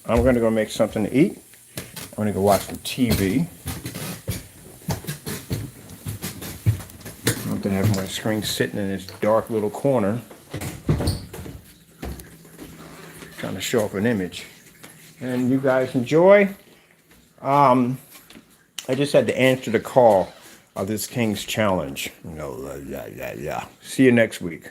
I'm going to go make something to eat. I'm going to go watch some TV. I'm going to have my screen sitting in this dark little corner, trying to show up an image. And you guys enjoy. I just had to answer the call of this King's Challenge. See you next week.